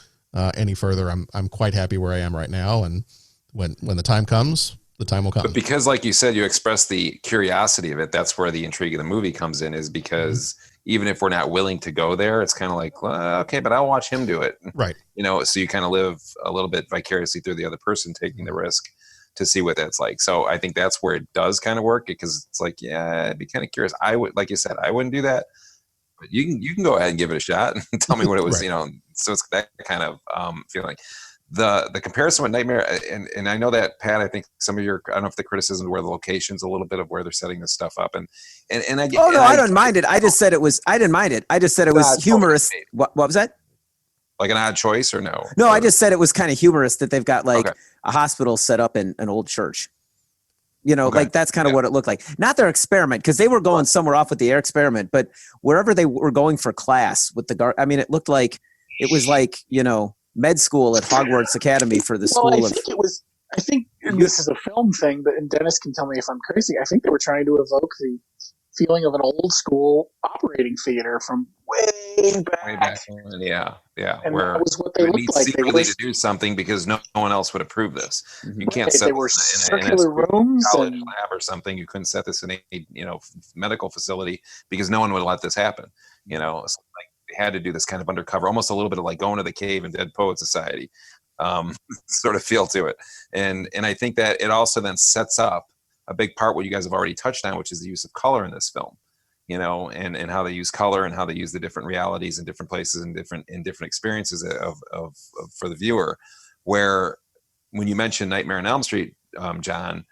I: any further. I'm quite happy where I am right now. And when the time comes, the time will come.
C: But because, like you said, you express the curiosity of it. That's where the intrigue of the movie comes in, is because even if we're not willing to go there, it's kind of like, well, okay, but I'll watch him do it.
I: Right.
C: So you kind of live a little bit vicariously through the other person taking the risk to see what that's like. So I think that's where it does kind of work, because it's like, yeah, I'd be kind of curious. I would, like you said, I wouldn't do that, but you can go ahead and give it a shot and tell me what it was,
I: right.
C: So it's that kind of feeling. The comparison with Nightmare, and I know that, Pat, I think some of your, I don't know if the criticism where the locations, a little bit of where they're setting this stuff up, and I get.
G: Oh no, I don't mind it. I just said it was. I didn't mind it. I just said it was humorous. What was that?
C: Like an odd choice, or no?
G: No, I just said it was kind of humorous that they've got a hospital set up in an old church. Like that's kind of what it looked like. Not their experiment, because they were going somewhere off with the air experiment, but wherever they were going for class with the guard. I mean, it looked like it was like med school at Hogwarts Academy for the school of.
J: I think this is a film thing, but and Dennis can tell me if I'm crazy. I think they were trying to evoke the feeling of an old school operating theater from way back.
C: Yeah.
J: And
C: where
J: that was what they looked like.
C: They really to do something because no one else would approve this. You can't set
J: they were
C: this
J: circular rooms
C: college
J: and
C: lab or something. You couldn't set this in a medical facility because no one would let this happen. So like they had to do this kind of undercover, almost a little bit of like going to the cave in Dead Poet Society. Sort of feel to it, and I think that it also then sets up a big part what you guys have already touched on, which is the use of color in this film, and how they use color and how they use the different realities in different places and different experiences of for the viewer. Where when you mentioned Nightmare on Elm Street, John,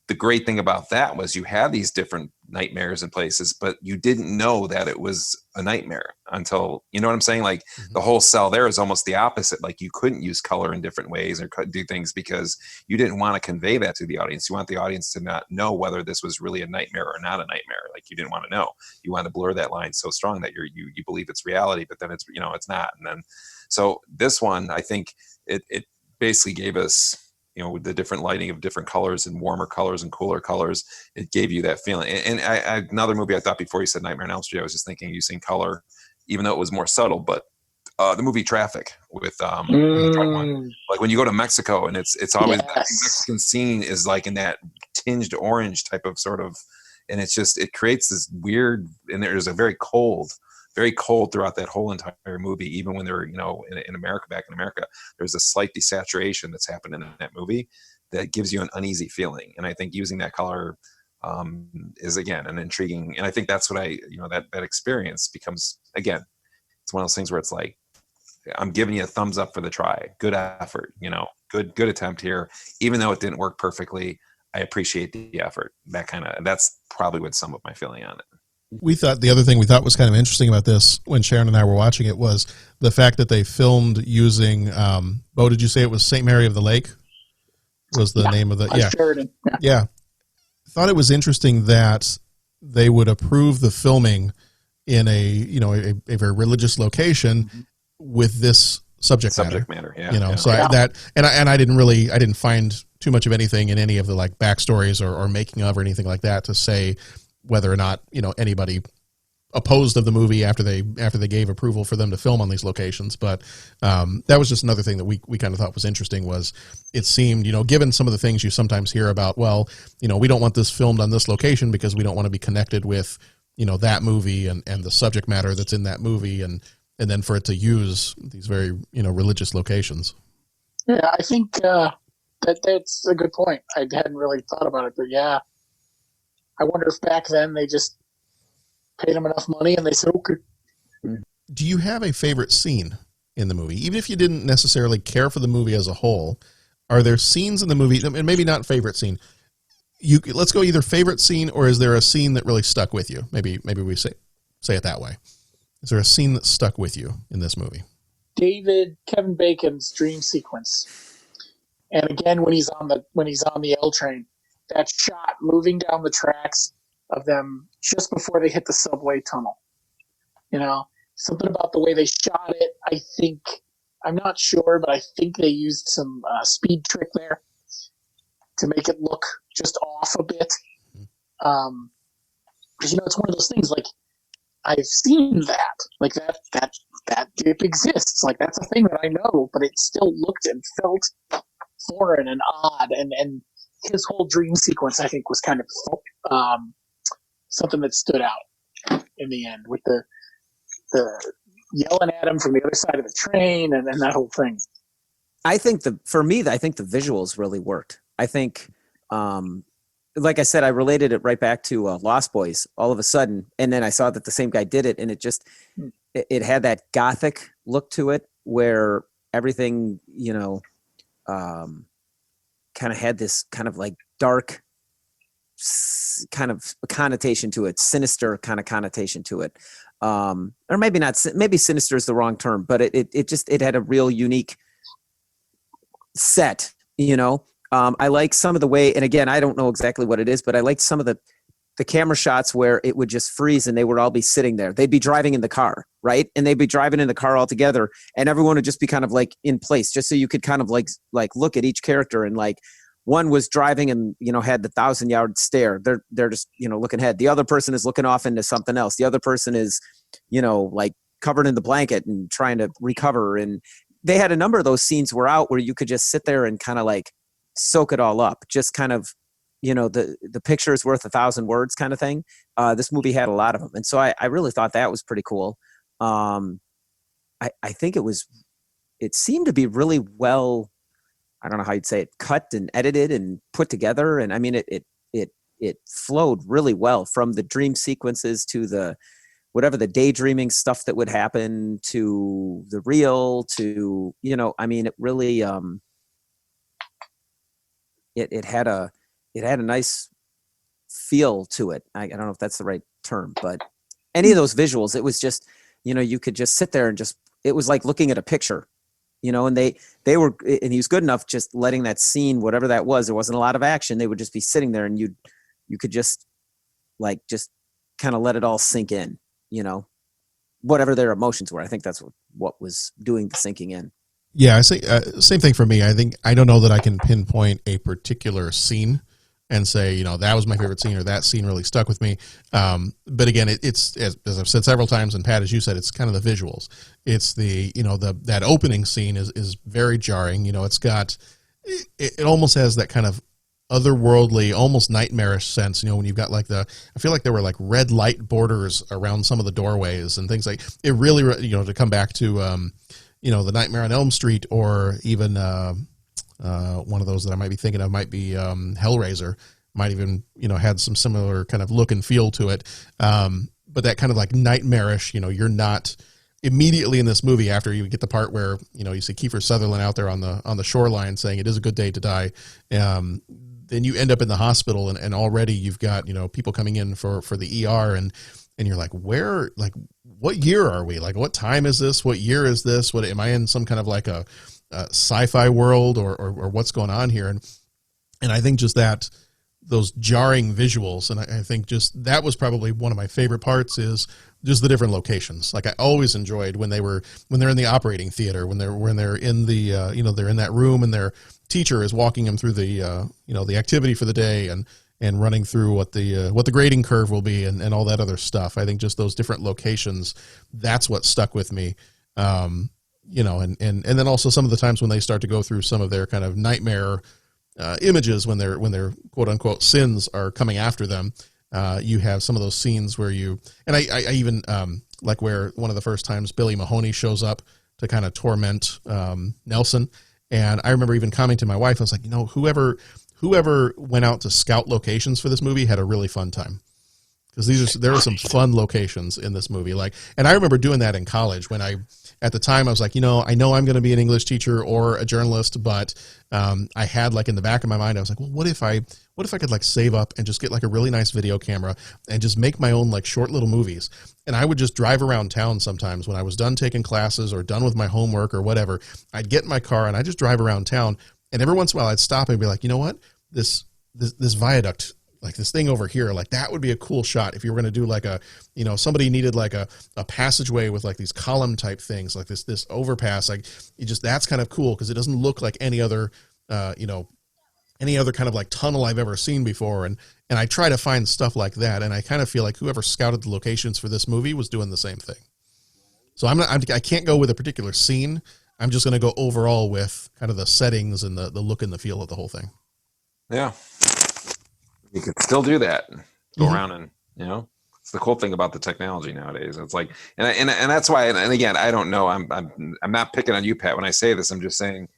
C: the great thing about that was you had these different nightmares in places, but you didn't know that it was a nightmare until, you know what I'm saying? Like the whole cell there is almost the opposite. Like you couldn't use color in different ways or do things because you didn't want to convey that to the audience. You want the audience to not know whether this was really a nightmare or not a nightmare. Like you didn't want to know. You want to blur that line so strong that you believe it's reality, but then it's, it's not. And then, so this one, I think it basically gave us, with the different lighting of different colors and warmer colors and cooler colors, it gave you that feeling. And another movie I thought before you said Nightmare on Elm Street, I was just thinking using color, even though it was more subtle, but the movie Traffic with like when you go to Mexico and it's always that Mexican scene is like in that tinged orange type of sort of, and it creates this weird, and there's a very cold throughout that whole entire movie. Even when they're, in America, back in America, there's a slight desaturation that's happened in that movie that gives you an uneasy feeling. And I think using that color is, again, an intriguing, and I think that's what that experience becomes, again, it's one of those things where it's like, I'm giving you a thumbs up for the try. Good effort, good attempt here. Even though it didn't work perfectly, I appreciate the effort. That's probably what sum up my feeling on it.
I: We thought the other thing we thought was kind of interesting about this when Sharon and I were watching it was the fact that they filmed using, Bo, did you say it was St. Mary of the Lake? Was the name of the,
J: Sheridan.
I: Yeah. Thought it was interesting that they would approve the filming in a very religious location with this subject matter.
C: Yeah.
I: So I didn't find too much of anything in any of the like backstories or making of or anything like that to say whether or not, anybody opposed of the movie after they gave approval for them to film on these locations. But that was just another thing that we kind of thought was interesting. Was it seemed, given some of the things you sometimes hear about, well, we don't want this filmed on this location because we don't want to be connected with that movie and the subject matter that's in that movie, and then for it to use these very religious locations.
J: Yeah, I think that's a good point. I hadn't really thought about it, but yeah, I wonder if back then they just paid them enough money and they said, okay.
I: Do you have a favorite scene in the movie? Even if you didn't necessarily care for the movie as a whole, are there scenes in the movie, and maybe not favorite scene, let's go either favorite scene, or is there a scene that really stuck with you? Maybe we say it that way. Is there a scene that stuck with you in this movie?
J: Kevin Bacon's dream sequence. And again, when he's on the L train, that shot moving down the tracks of them just before they hit the subway tunnel. Something about the way they shot it, I think, I'm not sure, but I think they used some speed trick there to make it look just off a bit. Because, it's one of those things, like, I've seen that. Like, that dip exists. Like, that's a thing that I know, but it still looked and felt foreign and odd. And his whole dream sequence, I think, was kind of something that stood out in the end, with the yelling at him from the other side of the train and that whole thing.
G: I think for me, I think the visuals really worked. I think, like I said, I related it right back to Lost Boys all of a sudden. And then I saw that the same guy did it, and it just, it had that gothic look to it where everything, kind of had this kind of like dark kind of connotation to it, sinister kind of connotation to it. Or maybe not, maybe sinister is the wrong term, but it had a real unique set, I like some of the way, and again, I don't know exactly what it is, but I like some of the camera shots where it would just freeze and they would all be sitting there. They'd be driving in the car, right? And they'd be driving in the car all together, and everyone would just be kind of like in place, just so you could kind of like look at each character, and like one was driving and, had the 1,000-yard stare. They're just, looking ahead. The other person is looking off into something else. The other person is, like covered in the blanket and trying to recover. And they had a number of those scenes were out where you could just sit there and kind of like soak it all up. Just kind of, the picture is worth 1,000 words kind of thing. This movie had a lot of them. And so I really thought that was pretty cool. I think it seemed to be really well, I don't know how you'd say it, cut and edited and put together. And I mean, it flowed really well from the dream sequences to the, whatever the daydreaming stuff that would happen to the real to, I mean, it really, it had a nice feel to it. I don't know if that's the right term, but any of those visuals, it was just, you could just sit there and just, it was like looking at a picture. And they were, and he was good enough just letting that scene, whatever that was, there wasn't a lot of action. They would just be sitting there, and you could just kind of let it all sink in, whatever their emotions were. I think that's what was doing the sinking in.
I: Yeah, I say same thing for me. I don't know that I can pinpoint a particular scene and say, that was my favorite scene, or that scene really stuck with me. But again, it's as I've said several times, and Pat, as you said, it's kind of the visuals. It's the, that opening scene is very jarring. It's got, it almost has that kind of otherworldly, almost nightmarish sense, when you've got like I feel like there were like red light borders around some of the doorways and things like it really, to come back to, the Nightmare on Elm Street, or even, one of those that I might be thinking of might be Hellraiser, might even had some similar kind of look and feel to it, but that kind of like nightmarish, you're not immediately in this movie, after you get the part where you see Kiefer Sutherland out there on the shoreline saying it is a good day to die, then you end up in the hospital, and already you've got people coming in for the ER, and you're like, where, like, what year are we, like, what time is this, what year is this, what am I in, some kind of like a sci-fi world, or what's going on here? And I think just that, those jarring visuals, and I think just that was probably one of my favorite parts, is just the different locations. Like, I always enjoyed when they're in the operating theater, when they're in the they're in that room and their teacher is walking them through the the activity for the day, and and running through what the grading curve will be and all that other stuff. I think just those different locations, that's what stuck with me. You know, and then also some of the times when they start to go through some of their kind of nightmare images when their quote unquote sins are coming after them. You have some of those scenes where I even like where one of the first times Billy Mahoney shows up to kind of torment Nelson. And I remember even commenting to my wife, I was like, you know, whoever went out to scout locations for this movie had a really fun time. Because there are some fun locations in this movie. And I remember doing that in college when at the time I was like, you know, I know I'm going to be an English teacher or a journalist, but I had in the back of my mind, I was like, well, what if I could save up and just get a really nice video camera and just make my own short little movies. And I would just drive around town sometimes when I was done taking classes or done with my homework or whatever. I'd get in my car and I'd just drive around town. And every once in a while I'd stop and be like, you know what, this viaduct, this thing over here, that would be a cool shot if you were going to do somebody needed a passageway with these column type things, this overpass. That's kind of cool because it doesn't look like any other any other kind of tunnel I've ever seen before. And I try to find stuff like that. And I kind of feel like whoever scouted the locations for this movie was doing the same thing. So I can't go with a particular scene. I'm just going to go overall with kind of the settings and the look and the feel of the whole thing.
C: Yeah. You could still do that. Go around and, it's the cool thing about the technology nowadays. It's and that's why, and again, I don't know. I'm not picking on you, Pat, when I say this. I'm just saying,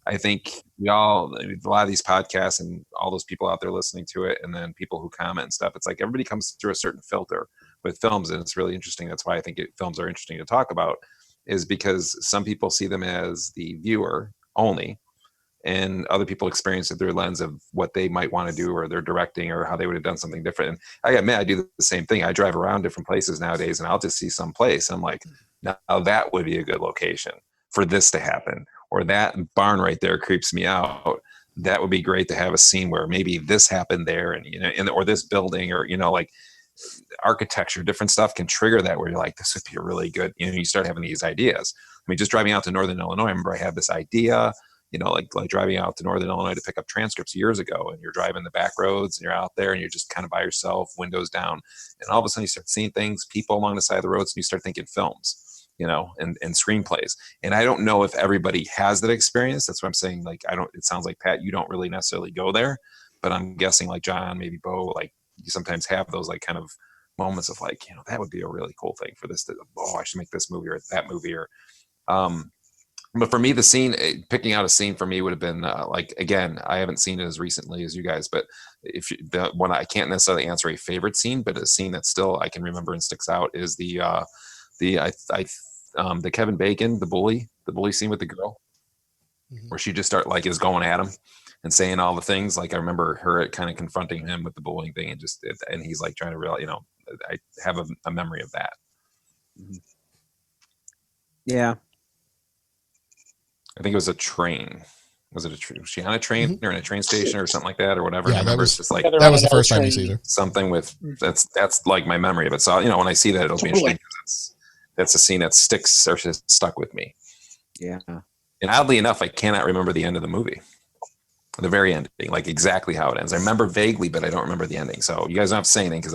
C: I think a lot of these podcasts and all those people out there listening to it, and then people who comment and stuff, it's everybody comes through a certain filter with films, and it's really interesting. That's why I think films are interesting to talk about, is because some people see them as the viewer only, and other people experience it through a lens of what they might want to do, or they're directing, or how they would have done something different. And I admit, I do the same thing. I drive around different places nowadays, and I'll just see some place. I'm like, now that would be a good location for this to happen. Or that barn right there creeps me out. That would be great to have a scene where maybe this happened there, and or this building, or architecture, different stuff can trigger that, where you're like, this would be a really good. You start having these ideas. I mean, just driving out to Northern Illinois, I remember I had this idea. Like driving out to Northern Illinois to pick up transcripts years ago, and you're driving the back roads, and you're out there, and you're just kind of by yourself, windows down, and all of a sudden you start seeing things, people along the side of the roads, and you start thinking films. And screenplays. And I don't know if everybody has that experience. That's what I'm saying. It sounds like, Pat, you don't really necessarily go there, but I'm guessing John, maybe Bo, you sometimes have those kind of moments of that would be a really cool thing for this I should make this movie or that movie, or, but for me, the scene, picking out a scene for me would have been again, I haven't seen it as recently as you guys, but the one I can't necessarily answer a favorite scene, but a scene that still I can remember and sticks out is the Kevin Bacon, the bully scene with the girl, where she just is going at him and saying all the things. I remember her kind of confronting him with the bullying thing, and he's trying to realize, I have a memory of that.
G: Yeah.
C: I think it was a train. Was she on a train or in a train station or something like that, or whatever?
I: Yeah,
C: that was just
I: that was the first time you see her.
C: Something with that's my memory of it. So when I see that, it'll be interesting. That's a scene that sticks or has stuck with me.
G: Yeah.
C: And oddly enough, I cannot remember the end of the movie. The very ending, exactly how it ends. I remember vaguely, but I don't remember the ending. So you guys don't have to say anything, because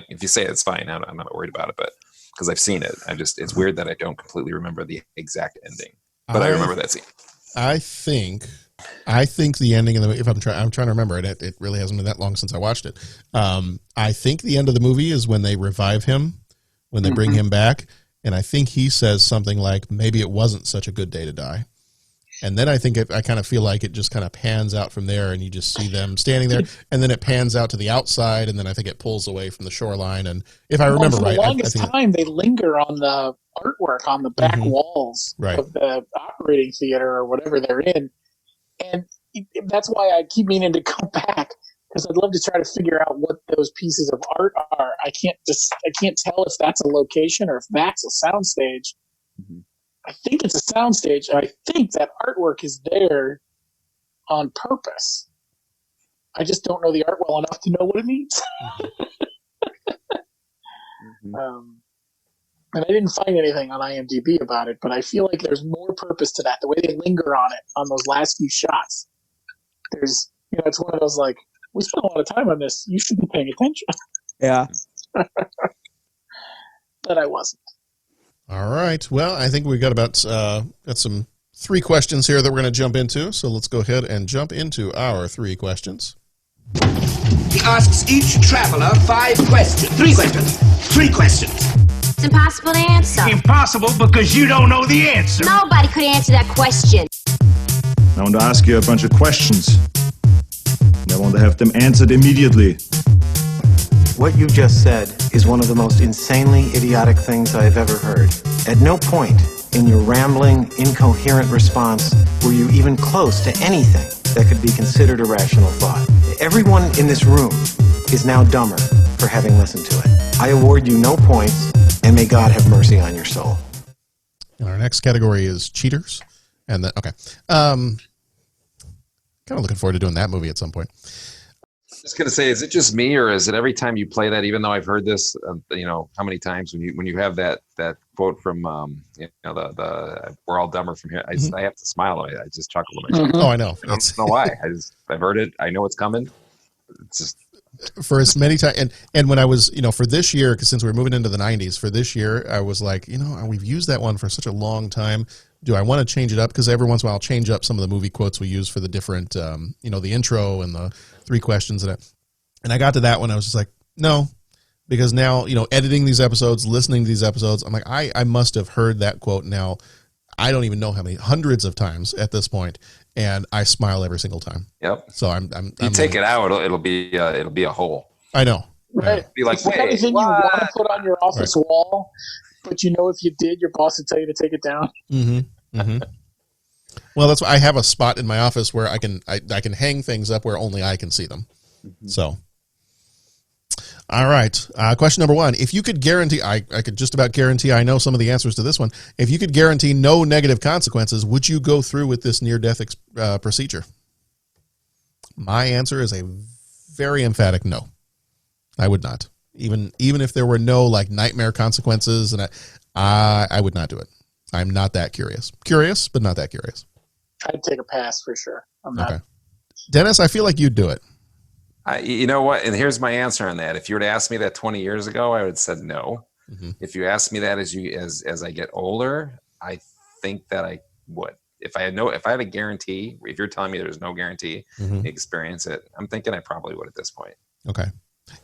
C: if you say it, it's fine. I'm not worried about it, but because I've seen it, it's weird that I don't completely remember the exact ending, but I remember that scene.
I: I think the ending of the movie, I'm trying to remember it. It really hasn't been that long since I watched it. I think the end of the movie is when they revive him, when they bring him back. And I think he says something like, maybe it wasn't such a good day to die. And then I think I kind of feel like it just kind of pans out from there, and you just see them standing there, and then it pans out to the outside, and then I think it pulls away from the shoreline. And if I remember right,
J: for the longest time they linger on the artwork on the back walls of the operating theater or whatever they're in. And that's why I keep meaning to come back, because I'd love to try to figure out what those pieces of art are. I can't tell if that's a location or if that's a soundstage. I think it's a soundstage, and I think that artwork is there on purpose. I just don't know the art well enough to know what it means. And I didn't find anything on IMDb about it, but I feel like there's more purpose to that. The way they linger on it on those last few shots. There's, it's one of those we spent a lot of time on this. You should be paying attention.
G: Yeah.
J: But I wasn't.
I: All right. Well, I think we've got got some 3 questions here that we're going to jump into. So let's go ahead and jump into our 3 questions.
M: He asks each traveler 5 questions. 3 questions. 3 questions.
N: It's impossible to answer.
M: Impossible because you don't know the answer.
N: Nobody could answer that question.
E: I want to ask you a bunch of questions. And I want to have them answered immediately.
O: What you just said is one of the most insanely idiotic things I have ever heard. At no point in your rambling, incoherent response were you even close to anything that could be considered a rational thought. Everyone in this room is now dumber for having listened to it. I award you no points, and may God have mercy on your soul.
I: And our next category is cheaters. And then, okay. Kind of looking forward to doing that movie at some point.
C: Just gonna say, is it just me, or is it every time you play that? Even though I've heard this, how many times when you have that quote from the "We're all dumber from here," I have to smile. I just chuckle to myself.
I: Oh, I know.
C: I don't know why. I've heard it. I know it's coming. It's just
I: for as many times, and when I was, for this year, because since we're moving into the 90s, for this year, I was like, we've used that one for such a long time. Do I want to change it up? Because every once in a while I'll change up some of the movie quotes we use for the different, the intro and the 3 questions. And I got to that one. I was just like, no, because now, editing these episodes, listening to these episodes, I'm like, I must have heard that quote now. I don't even know how many, hundreds of times at this point, and I smile every single time.
C: Yep.
I: So I'm
C: take it out, it'll be a hole.
I: I know.
J: Right.
C: Be like,
J: it's anything you want to put on your office wall, but if you did, your boss would tell you to take it down.
I: Mm-hmm. Mm-hmm. Well, that's why I have a spot in my office where I can hang things up where only I can see them. Mm-hmm. So, all right. Question number 1: if you could guarantee, I could just about guarantee I know some of the answers to this one. If you could guarantee no negative consequences, would you go through with this near-death procedure? My answer is a very emphatic no. I would not. Even if there were no nightmare consequences, and I would not do it. I'm not that curious. Curious, but not that curious.
J: I'd take a pass for sure. I'm not.
I: Okay. Dennis, I feel like you'd do it.
C: You know what? And here's my answer on that. If you were to ask me that 20 years ago, I would have said no. Mm-hmm. If you ask me that as I get older, I think that I would. If I had a guarantee, if you're telling me there's no guarantee, experience it, I'm thinking I probably would at this point.
I: Okay.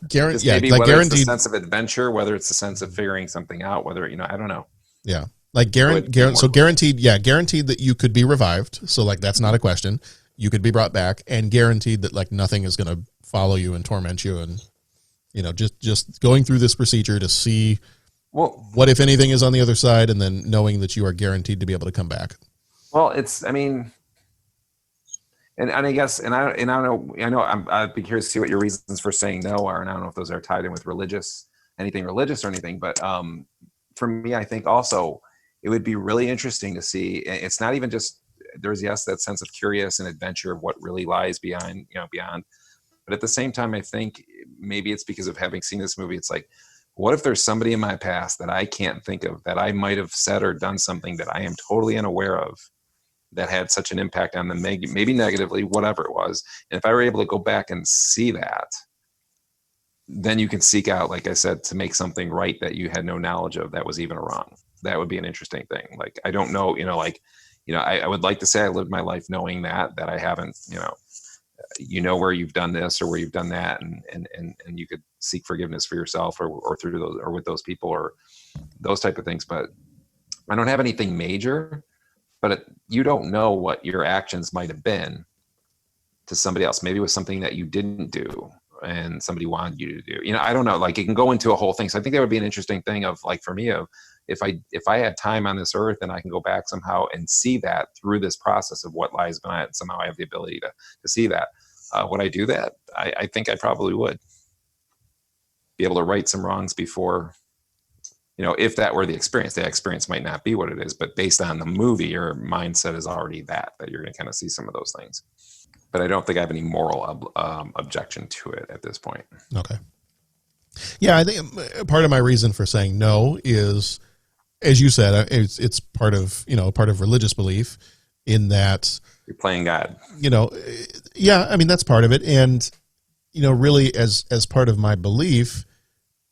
C: Whether
I: guaranteed.
C: It's a sense of adventure, whether it's a sense of figuring something out, whether I don't know.
I: Yeah. Guaranteed that you could be revived. So that's not a question. You could be brought back, and guaranteed that nothing is going to follow you and torment you, and just going through this procedure to see what if anything is on the other side, and then knowing that you are guaranteed to be able to come back.
C: Well, I guess I know I'd be curious to see what your reasons for saying no are, and I don't know if those are tied in with anything religious or anything, but for me, I think also it would be really interesting to see. It's not even just there's that sense of curious and adventure of what really lies beyond, but at the same time, I think maybe it's because of having seen this movie. It's like, what if there's somebody in my past that I can't think of, that I might have said or done something that I am totally unaware of, that had such an impact on them, maybe negatively, whatever it was. And if I were able to go back and see that, then you can seek out, like I said, to make something right that you had no knowledge of that was even wrong. That would be an interesting thing. I don't know, I would like to say I lived my life knowing that I haven't, where you've done this or where you've done that, and you could seek forgiveness for yourself or through those or with those people or those type of things. But I don't have anything major, but you don't know what your actions might have been to somebody else. Maybe it was something that you didn't do and somebody wanted you to do. I don't know. It can go into a whole thing. So I think that would be an interesting thing of for me, if I had time on this earth and I can go back somehow and see that through this process of what lies behind it, somehow I have the ability to see that. Would I do that? I think I probably would be able to right some wrongs before, if that were the experience might not be what it is, but based on the movie, your mindset is already that you're going to kind of see some of those things. But I don't think I have any moral objection to it at this point.
I: Okay. Yeah, I think part of my reason for saying no is, as you said, it's part of religious belief in that
C: you're playing God.
I: Yeah, that's part of it. And really as part of my belief,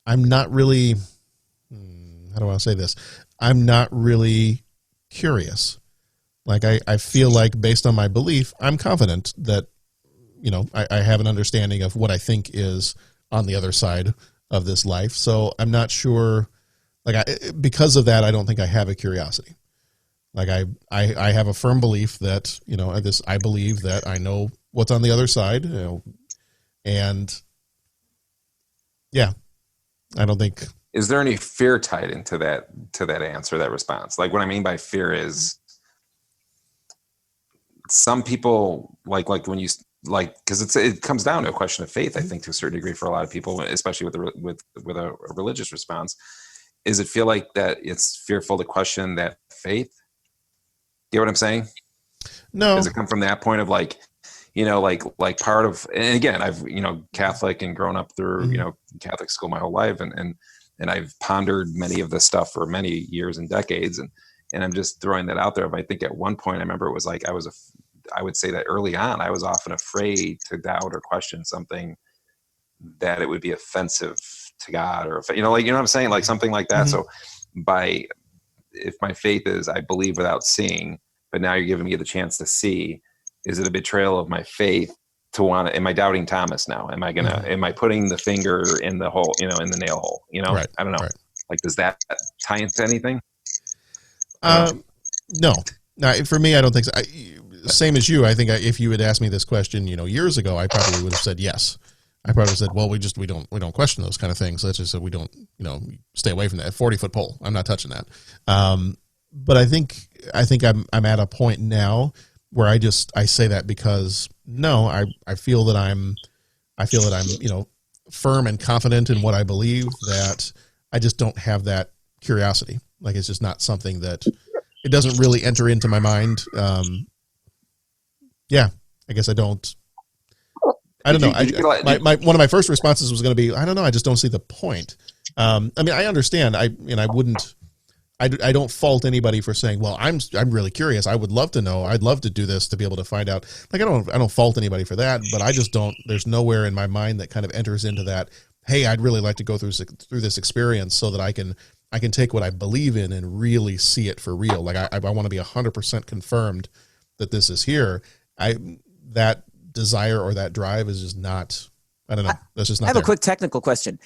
I: I'm not really, how do I say this? I'm not really curious. Like I feel like based on my belief, I'm confident that, I have an understanding of what I think is on the other side of this life. So I'm not sure, because of that, I don't think I have a curiosity. Like I have a firm belief that, I believe that I know what's on the other side, and yeah, I don't think.
C: Is there any fear tied into that answer, that response? Like what I mean by fear is some people like when you because it comes down to a question of faith, I think, to a certain degree for a lot of people, especially with a religious response. Is it feel like that it's fearful to question that faith? Get what I'm saying?
I: No.
C: Does it come from that point of like part of, and again, I've, Catholic and grown up through, Catholic school my whole life. And I've pondered many of this stuff for many years and decades. And I'm just throwing that out there. But I think at one point, I remember it was like, I would say that early on, I was often afraid to doubt or question something that it would be offensive to God, or, you know what I'm saying? Like something like that. So if my faith is, I believe without seeing, but now you're giving me the chance to see, is it a betrayal of my faith to am I doubting Thomas now? Am I putting the finger in the hole, in the nail hole,
I: Right.
C: I don't know.
I: Right.
C: Like, does that tie into anything?
I: No, for me, I don't think so. Same as you. I think if you had asked me this question, years ago, I probably would have said yes. I probably said, well, we don't question those kind of things. Let's just say we don't, stay away from that 40-foot pole. I'm not touching that. But I think I'm at a point now where I say that because I feel that I'm firm and confident in what I believe, that I just don't have that curiosity. Like, it's just not something that it doesn't really enter into my mind. Yeah, I guess I don't. I don't know. One of my first responses was going to be, I don't know. I just don't see the point. I mean, I understand. I don't fault anybody for saying, well, I'm really curious. I would love to know. I'd love to do this to be able to find out. Like, I don't fault anybody for that, but I just don't. There's nowhere in my mind that kind of enters into that. Hey, I'd really like to go through this experience so that I can take what I believe in and really see it for real. Like, I want to be 100% confirmed that this is here. That desire or that drive is just not, I don't know. That's just not.
G: I have
I: there.
G: a quick technical question.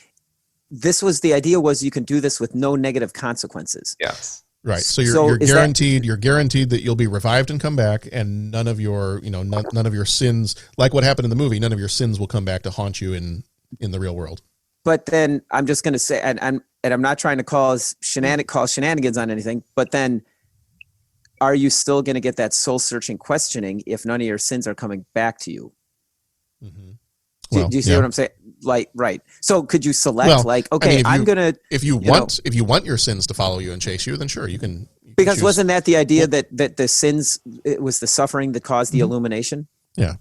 G: The idea was you can do this with no negative consequences.
C: Yes.
I: Right. So you're guaranteed that you'll be revived and come back, and none of your, none of your sins, like what happened in the movie, none of your sins will come back to haunt you in the real world.
G: But then I'm just going to say, and I'm not trying to call shenanigans on anything, but then are you still going to get that soul searching questioning if none of your sins are coming back to you?
I: Mm-hmm.
G: Do you see what I'm saying? Like, right. So could you select
I: if you want your sins to follow you and chase you, then sure, you can
G: because choose. Wasn't that the idea that the sins, it was the suffering that caused the illumination?
I: Yeah.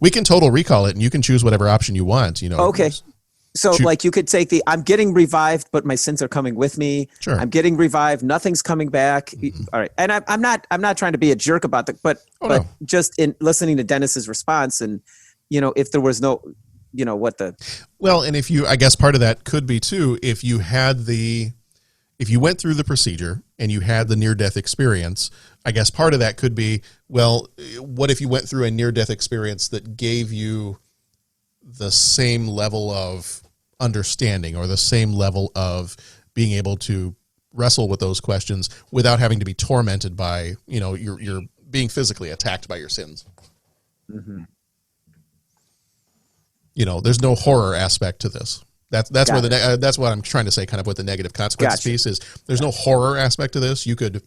I: We can total recall it, and you can choose whatever option you want,
G: Okay. So like you could take I'm getting revived, but my sins are coming with me.
I: Sure.
G: I'm getting revived. Nothing's coming back. Mm-hmm. All right. And I'm not trying to be a jerk about it, but just in listening to Dennis's response and, if there was no,
I: and I guess part of that could be too, if you went through the procedure and you had the near-death experience, I guess part of that could be, well, what if you went through a near-death experience that gave you the same level of understanding or the same level of being able to wrestle with those questions without having to be tormented by, you're being physically attacked by your sins.
G: Mm-hmm.
I: There's no horror aspect to this. That's where that's what I'm trying to say, kind of with the negative consequences piece is. There's no horror aspect to this. You could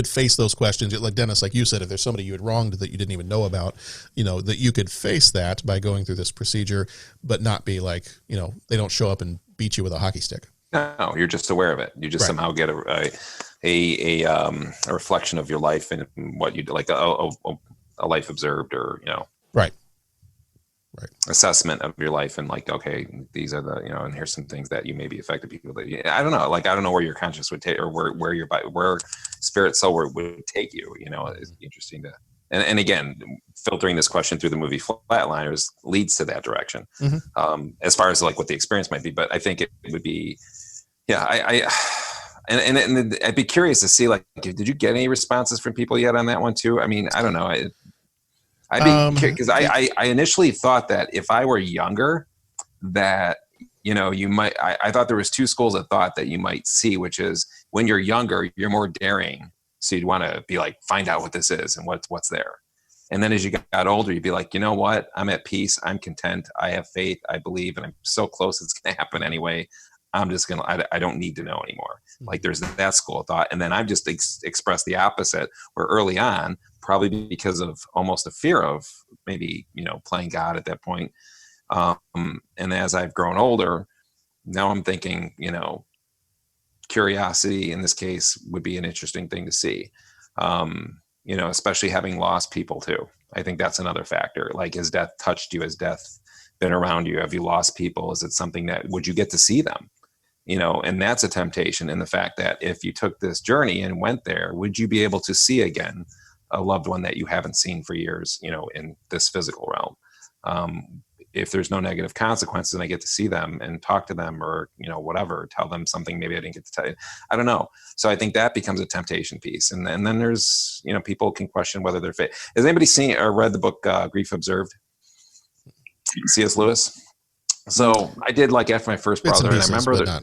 I: face those questions, like Dennis, like you said, if there's somebody you had wronged that you didn't even know about, that you could face that by going through this procedure, but not be like, they don't show up and beat you with a hockey stick.
C: No, you're just aware of it. You just somehow get a reflection of your life and what you do, like a life observed, or
I: right.
C: assessment of your life, and like, okay, these are the and here's some things that you maybe affected people that I don't know, like I don't know where your conscience would take, or where your spirit soul would take you. It's interesting to and again, filtering this question through the movie Flatliners leads to that direction, as far as like what the experience might be. But I think it would be, and I'd be curious to see, like, did you get any responses from people yet on that one too? I mean, I don't know. I'd be because I initially thought that if I were younger, that, you know, you might, I thought there was two schools of thought that you might see, which is when you're younger, you're more daring. So you'd want to be like, find out what this is and what's there. And then as you got older, you'd be like, you know what? I'm at peace. I'm content. I have faith. I believe, and I'm so close it's going to happen anyway. I'm just going to, I don't need to know anymore. Like there's that school of thought. And then I've just expressed the opposite, where early on, probably because of almost a fear of maybe, you know, playing God at that point. And as I've grown older, now I'm thinking, you know, curiosity in this case would be an interesting thing to see. You know, especially having lost people too. I think that's another factor. Like, has death touched you? Has death been around you? Have you lost people? Is it something that, would you get to see them? You know, and that's a temptation in the fact that if you took this journey and went there, would you be able to see again a loved one that you haven't seen for years, you know, in this physical realm? If there's no negative consequences and I get to see them and talk to them, or, you know, whatever, tell them something maybe I didn't get to tell you. I don't know. So I think that becomes a temptation piece. And then there's, you know, people can question whether they're fit. Has anybody seen or read the book Grief Observed? C.S. Lewis? So I did, like, after my first brother, and I remember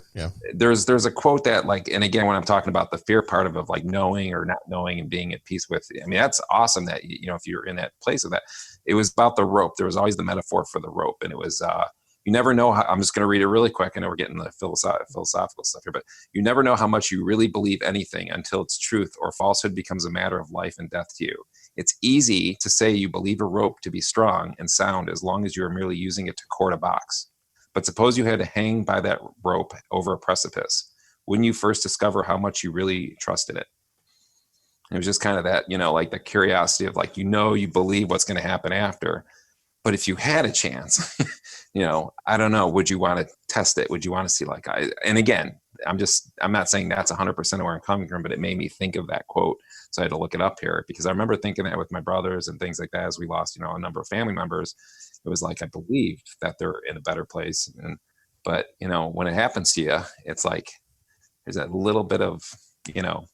C: there's a quote that, like, and again, when I'm talking about the fear part of like knowing or not knowing and being at peace with, I mean, that's awesome that, you know, if you're in that place of that, it was about the rope. There was always the metaphor for the rope. And it was, you never know how, I'm just going to read it really quick. I know we're getting the philosophical stuff here, but you never know how much you really believe anything until its truth or falsehood becomes a matter of life and death to you. It's easy to say you believe a rope to be strong and sound as long as you are merely using it to cord a box. But suppose you had to hang by that rope over a precipice. Wouldn't you first discover how much you really trusted it? It was just kind of that, you know, like the curiosity of, like, you know, you believe what's going to happen after. But if you had a chance, you know, I don't know, would you want to test it? Would you want to see, like, and again, I'm not saying that's 100% of where I'm coming from, but it made me think of that quote. So I had to look it up here, because I remember thinking that with my brothers and things like that, as we lost, you know, a number of family members. It was like, I believed that they're in a better place. But, you know, when it happens to you, it's like, there's that little bit of, you know,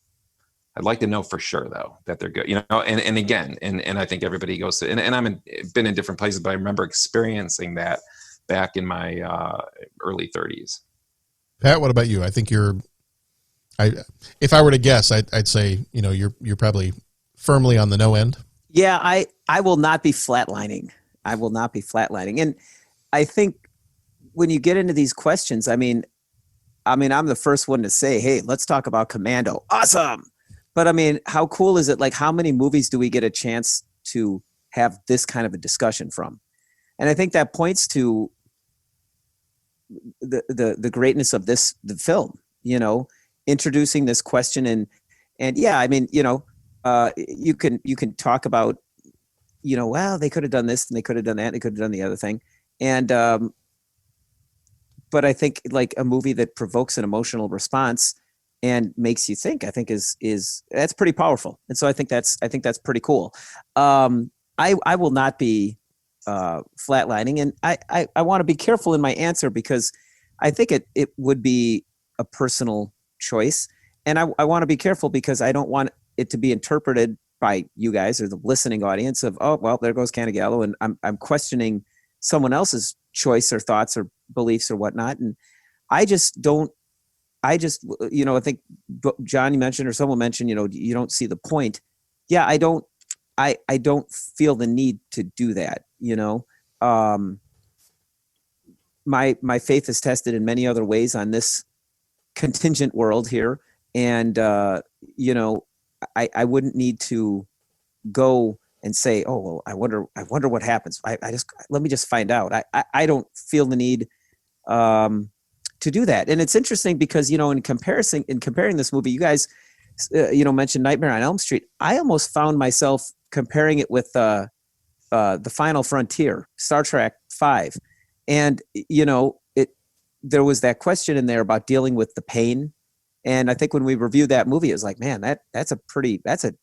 C: I'd like to know for sure, though, that they're good, you know, and again, and I think everybody goes to, and been in different places, but I remember experiencing that back in my early 30s.
I: Pat, what about you? I think if I were to guess, I'd say, you know, you're probably firmly on the no end.
G: Yeah, I will not be flatlining. I will not be flatlining. And I think when you get into these questions, I mean, I'm the first one to say, hey, let's talk about Commando. Awesome. But I mean, how cool is it? Like, how many movies do we get a chance to have this kind of a discussion from? And I think that points to the greatness of the film, you know, introducing this question. And yeah, I mean, you know, you can talk about, you know, well, they could have done this and they could have done that. They could have done the other thing. And, but I think, like, a movie that provokes an emotional response and makes you think, I think is that's pretty powerful. And so I think that's pretty cool. I will not be flatlining, and I want to be careful in my answer, because I think it would be a personal choice. And I want to be careful because I don't want it to be interpreted by you guys or the listening audience of, oh, well, there goes Canigallo, and I'm questioning someone else's choice or thoughts or beliefs or whatnot. And I just, you know, I think John, you mentioned, or someone mentioned, you know, you don't see the point. Yeah, I don't feel the need to do that. You know, my faith is tested in many other ways on this contingent world here. And, you know, I wouldn't need to go and say, oh, well, I wonder what happens. Let me just find out. I don't feel the need to do that. And it's interesting because, you know, in comparing this movie, you guys, you know, mentioned Nightmare on Elm Street. I almost found myself comparing it with The Final Frontier, Star Trek V. And, you know, there was that question in there about dealing with the pain. And I think when we reviewed that movie, it was like, man, that's a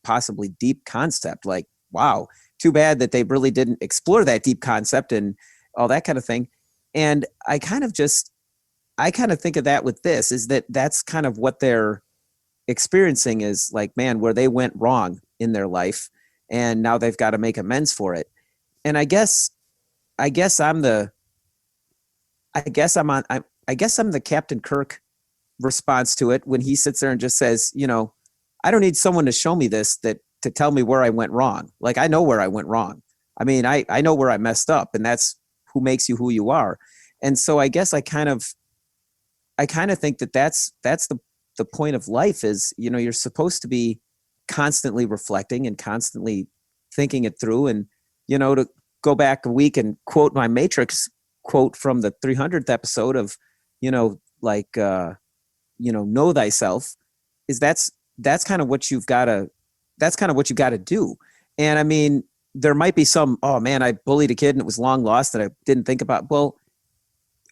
G: possibly deep concept. Like, wow, too bad that they really didn't explore that deep concept and all that kind of thing. And I kind of think of that with this, is that's kind of what they're experiencing, is like, man, where they went wrong in their life and now they've got to make amends for it. And I guess I'm the Captain Kirk response to it when he sits there and just says, you know, I don't need someone to show me this, to tell me where I went wrong. Like, I know where I went wrong. I mean, I know where I messed up, and that's who makes you who you are. And so I guess I kind of think that's the point of life is, you know, you're supposed to be constantly reflecting and constantly thinking it through. And, you know, to go back a week and quote my Matrix quote from the 300th episode of, you know, like, know thyself, is that's kind of what you've got to do. And I mean, there might be some, oh man, I bullied a kid and it was long lost that I didn't think about. Well,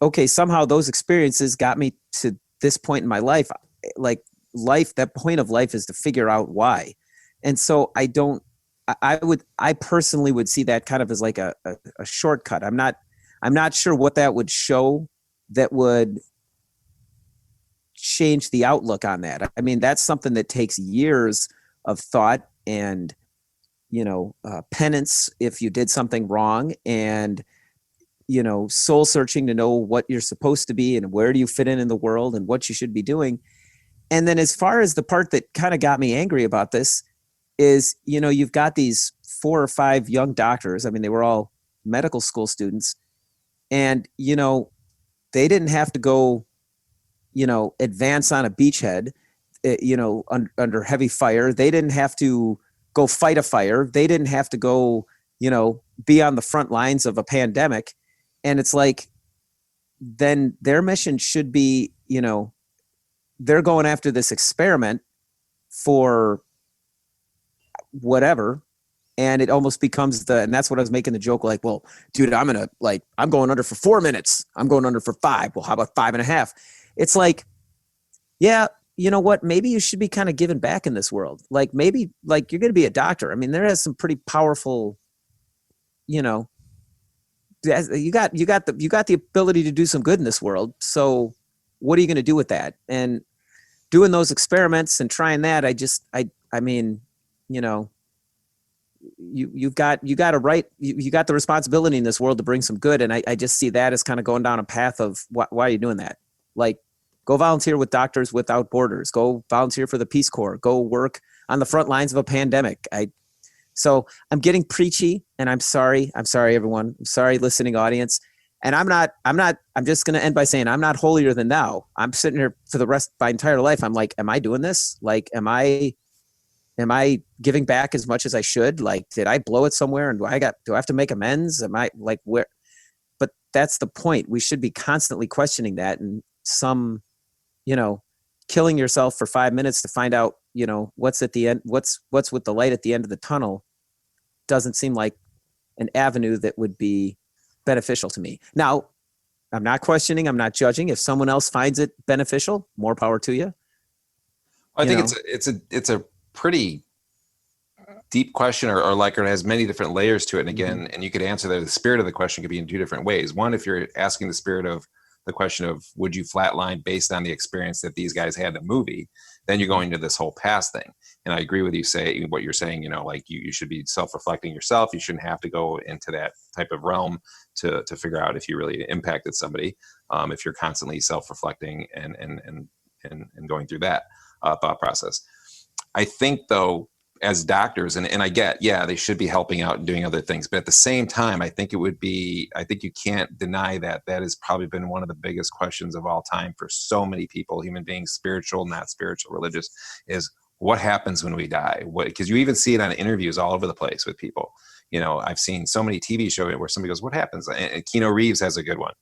G: okay, somehow those experiences got me to this point in my life. Like, that point of life is to figure out why. And so I personally would see that kind of as like a shortcut. I'm not sure what that would show that would change the outlook on that. I mean, that's something that takes years of thought and, you know, penance if you did something wrong, and, you know, soul searching to know what you're supposed to be and where do you fit in the world and what you should be doing. And then as far as the part that kind of got me angry about this is, you know, you've got these 4 or 5 young doctors. I mean, they were all medical school students, and, you know, they didn't have to go, you know, advance on a beachhead, you know, under heavy fire. They didn't have to go fight a fire. They didn't have to go, you know, be on the front lines of a pandemic. And it's like, then their mission should be, you know, they're going after this experiment for whatever. And it almost becomes and that's what I was making the joke, like, well, dude, I'm going under for 4 minutes. I'm going under for 5. Well, how about 5.5? It's like, yeah, you know what? Maybe you should be kind of giving back in this world. Like, maybe, like, you're going to be a doctor. I mean, there has some pretty powerful, you know, you got the ability to do some good in this world. So what are you going to do with that? And doing those experiments and trying that, I mean, you know, you got the responsibility in this world to bring some good. And I just see that as kind of going down a path of why are you doing that? Like, go volunteer with Doctors Without Borders. Go volunteer for the Peace Corps. Go work on the front lines of a pandemic. So I'm getting preachy, and I'm sorry, everyone. I'm sorry, listening audience. And I'm just going to end by saying I'm not holier than thou. I'm sitting here for the rest of my entire life. I'm like, am I doing this? Like, am I giving back as much as I should? Like, did I blow it somewhere? And do I have to make amends? Am I like where? But that's the point. We should be constantly questioning that. And some, you know, killing yourself for 5 minutes to find out, you know, what's at the end, what's with the light at the end of the tunnel doesn't seem like an avenue that would be beneficial to me. Now, I'm not questioning, I'm not judging. If someone else finds it beneficial, more power to you.
C: I think it's a pretty deep question, or like it has many different layers to it. And again, and you could answer that. The spirit of the question could be in 2 different ways. One, if you're asking the spirit of the question of would you flatline based on the experience that these guys had in the movie, then you're going to this whole past thing. And I agree with you what you're saying, you know, like you should be self-reflecting yourself. You shouldn't have to go into that type of realm to figure out if you really impacted somebody. If you're constantly self-reflecting and going through that thought process. I think though, as doctors, and I get, yeah, they should be helping out and doing other things. But at the same time, I think you can't deny that has probably been one of the biggest questions of all time for so many people, human beings, spiritual, not spiritual, religious, is what happens when we die? Because you even see it on interviews all over the place with people. You know, I've seen so many TV shows where somebody goes, what happens? And Keanu Reeves has a good one.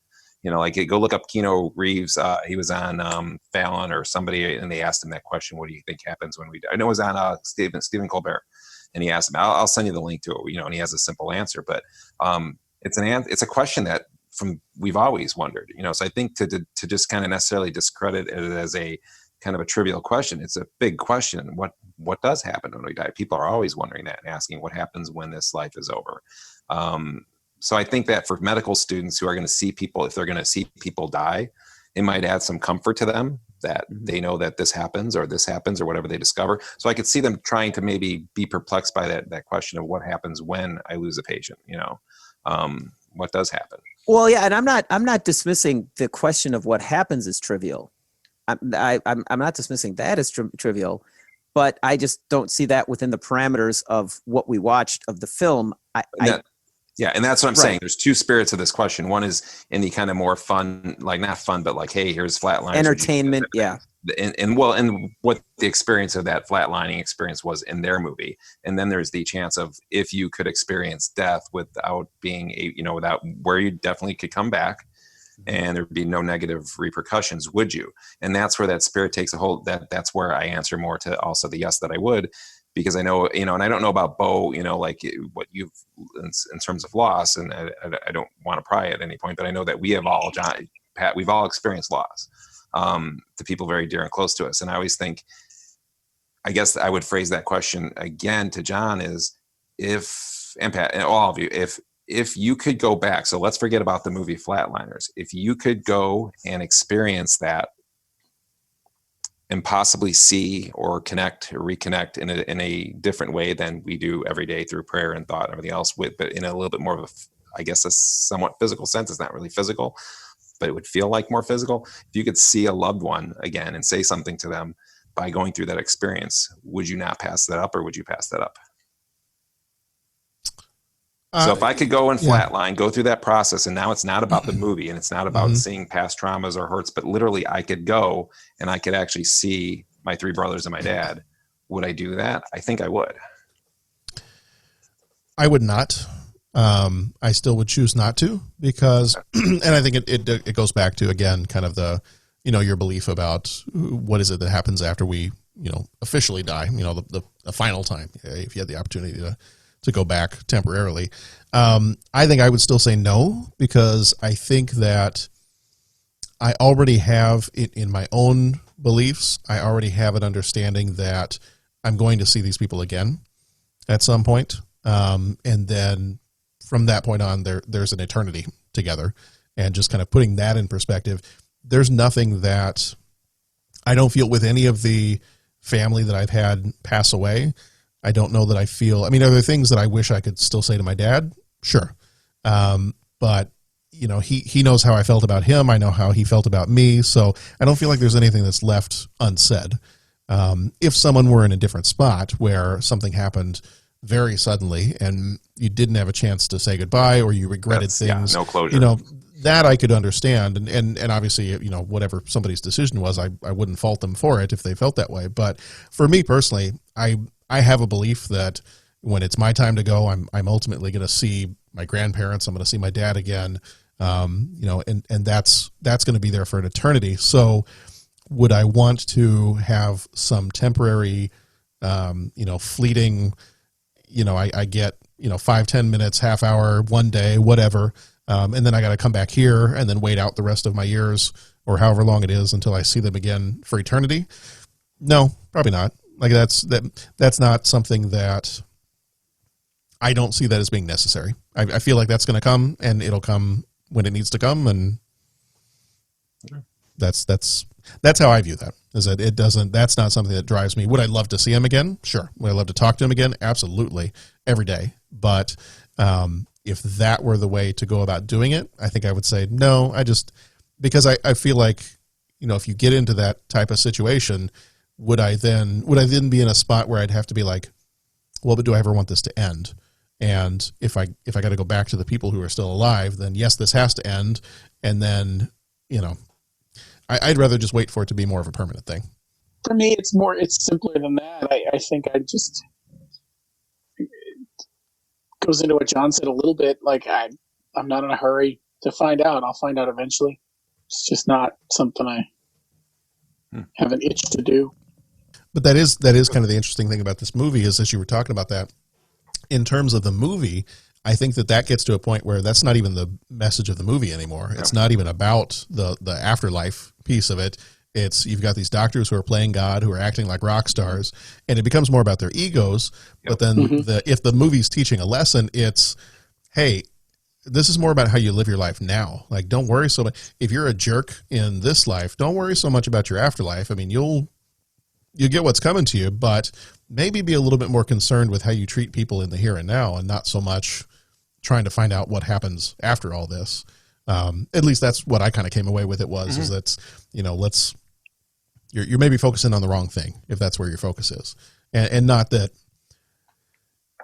C: You know, like go look up Keanu Reeves. He was on Fallon or somebody, and they asked him that question: "What do you think happens when we die?" I know it was on Stephen Colbert, and he asked him. I'll send you the link to it. You know, and he has a simple answer, but it's a question that we've always wondered. You know, so I think to just kind of necessarily discredit it as a kind of a trivial question. It's a big question. What does happen when we die? People are always wondering that and asking what happens when this life is over. So I think that for medical students who are going to see people, if they're going to see people die, it might add some comfort to them that they know that this happens or whatever they discover. So I could see them trying to maybe be perplexed by that question of what happens when I lose a patient, what does happen?
G: Well, yeah. And I'm not dismissing the question of what happens as trivial. I'm not dismissing that as trivial, but I just don't see that within the parameters of what we watched of the film.
C: Yeah, and that's what I'm saying. There's two spirits of this question. One is in the kind of more fun, like not fun, but like, hey, here's Flatliners.
G: Entertainment, yeah.
C: And what the experience of that flatlining experience was in their movie. And then there's the chance of if you could experience death without being, without where you definitely could come back and there'd be no negative repercussions, would you? And that's where that spirit takes a hold. That's where I answer more to also the yes that I would. Because I know, and I don't know about Bo, like what you've in terms of loss, and I don't want to pry at any point, but I know that we have all, Pat, we've all experienced loss to people very dear and close to us. And I always think, I guess I would phrase that question again to John is and Pat, and all of you, if you could go back, so let's forget about the movie Flatliners. If you could go and experience that, and possibly see or connect or reconnect in a different way than we do every day through prayer and thought and everything else, but in a little bit more of a somewhat physical sense. It's not really physical, but it would feel like more physical. If you could see a loved one again and say something to them by going through that experience, would you not pass that up, or would you pass that up? So if I could go and flatline, go through that process, and now it's not about the movie and it's not about seeing past traumas or hurts, but literally I could go and I could actually see my three brothers and my dad. Would I do that? I think I would.
I: I would not. I still would choose not to because, and I think it goes back to, again, kind of the, your belief about what is it that happens after we, officially die, the final time, if you had the opportunity to go back temporarily. I think I would still say no, because I think that I already have it in my own beliefs. I already have an understanding that I'm going to see these people again at some point. And then from that point on, there's an eternity together, and just kind of putting that in perspective. There's nothing that I don't feel with any of the family that I've had pass away. I don't know that I feel, are there things that I wish I could still say to my dad? Sure. But he knows how I felt about him. I know how he felt about me. So I don't feel like there's anything that's left unsaid. If someone were in a different spot where something happened very suddenly and you didn't have a chance to say goodbye, or you regretted things,
C: no closure.
I: That I could understand. And obviously, whatever somebody's decision was, I wouldn't fault them for it if they felt that way. But for me personally, I have a belief that when it's my time to go, I'm ultimately going to see my grandparents. I'm going to see my dad again. And that's going to be there for an eternity. So would I want to have some temporary, fleeting, I get, 5-10 minutes, half hour, one day, whatever. And then I got to come back here and then wait out the rest of my years or however long it is until I see them again for eternity. No, probably not. Like that's not something that I don't see that as being necessary. I feel like that's going to come, and it'll come when it needs to come, and that's how I view that. Is that it doesn't? That's not something that drives me. Would I love to see him again? Sure. Would I love to talk to him again? Absolutely, every day. But if that were the way to go about doing it, I think I would say no. Because I feel like if you get into that type of situation, would I then be in a spot where I'd have to be like, well, but do I ever want this to end? And if I got to go back to the people who are still alive, then yes, this has to end. And then, I'd rather just wait for it to be more of a permanent thing.
J: For me, it's simpler than that. I think it goes into what John said a little bit. Like I'm not in a hurry to find out. I'll find out eventually. It's just not something I have an itch to do.
I: But that is kind of the interesting thing about this movie is, as you were talking about that, in terms of the movie, I think that gets to a point where that's not even the message of the movie anymore. It's not even about the afterlife piece of it. You've got these doctors who are playing God, who are acting like rock stars, and it becomes more about their egos. But then if the movie's teaching a lesson, it's, hey, this is more about how you live your life now. Like, don't worry so much. If you're a jerk in this life, don't worry so much about your afterlife. I mean, you get what's coming to you, but maybe be a little bit more concerned with how you treat people in the here and now, and not so much trying to find out what happens after all this. At least that's what I kind of came away with. It was is that's, you're maybe focusing on the wrong thing if that's where your focus is, and not that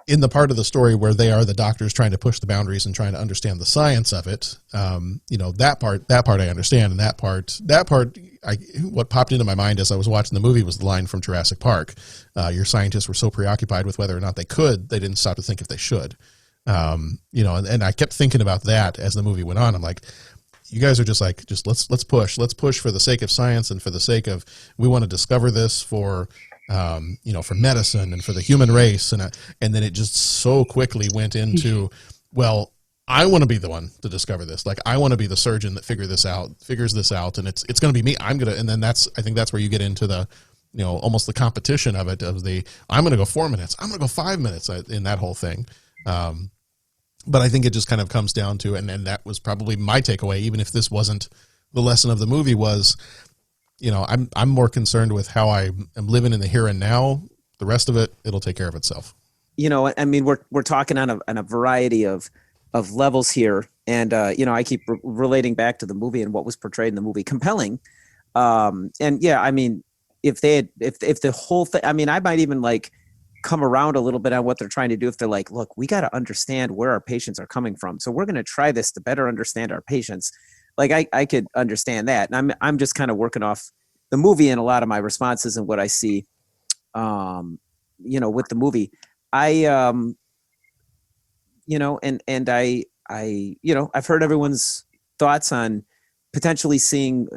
I: in the part of the story where they are the doctors trying to push the boundaries and trying to understand the science of it. That part I understand, and that part, what popped into my mind as I was watching the movie was the line from Jurassic Park. Your scientists were so preoccupied with whether or not they didn't stop to think if they should. And I kept thinking about that as the movie went on. I'm like, you guys are just let's push for the sake of science and for the sake of, we want to discover this for medicine and for the human race. And then it just so quickly went into, well, I want to be the one to discover this. Like, I want to be the surgeon that figures this out. And it's going to be me. And then I think that's where you get into the, almost the competition of it, of the, I'm going to go 4 minutes. I'm going to go 5 minutes in that whole thing. But I think it just kind of comes down to, and that was probably my takeaway, even if this wasn't the lesson of the movie, was, I'm more concerned with how I am living in the here and now. The rest of it, it'll take care of itself. I mean, we're talking on a variety of levels here, and I keep relating back to the movie and what was portrayed in the movie, compelling. And yeah, I mean, if the whole thing, I mean, I might even come around a little bit on what they're trying to do. If they're like, look, we got to understand where our patients are coming from, so we're going to try this to better understand our patients. I could understand that. And I'm just kind of working off the movie and a lot of my responses and what I see, with the movie. I've heard everyone's thoughts on potentially seeing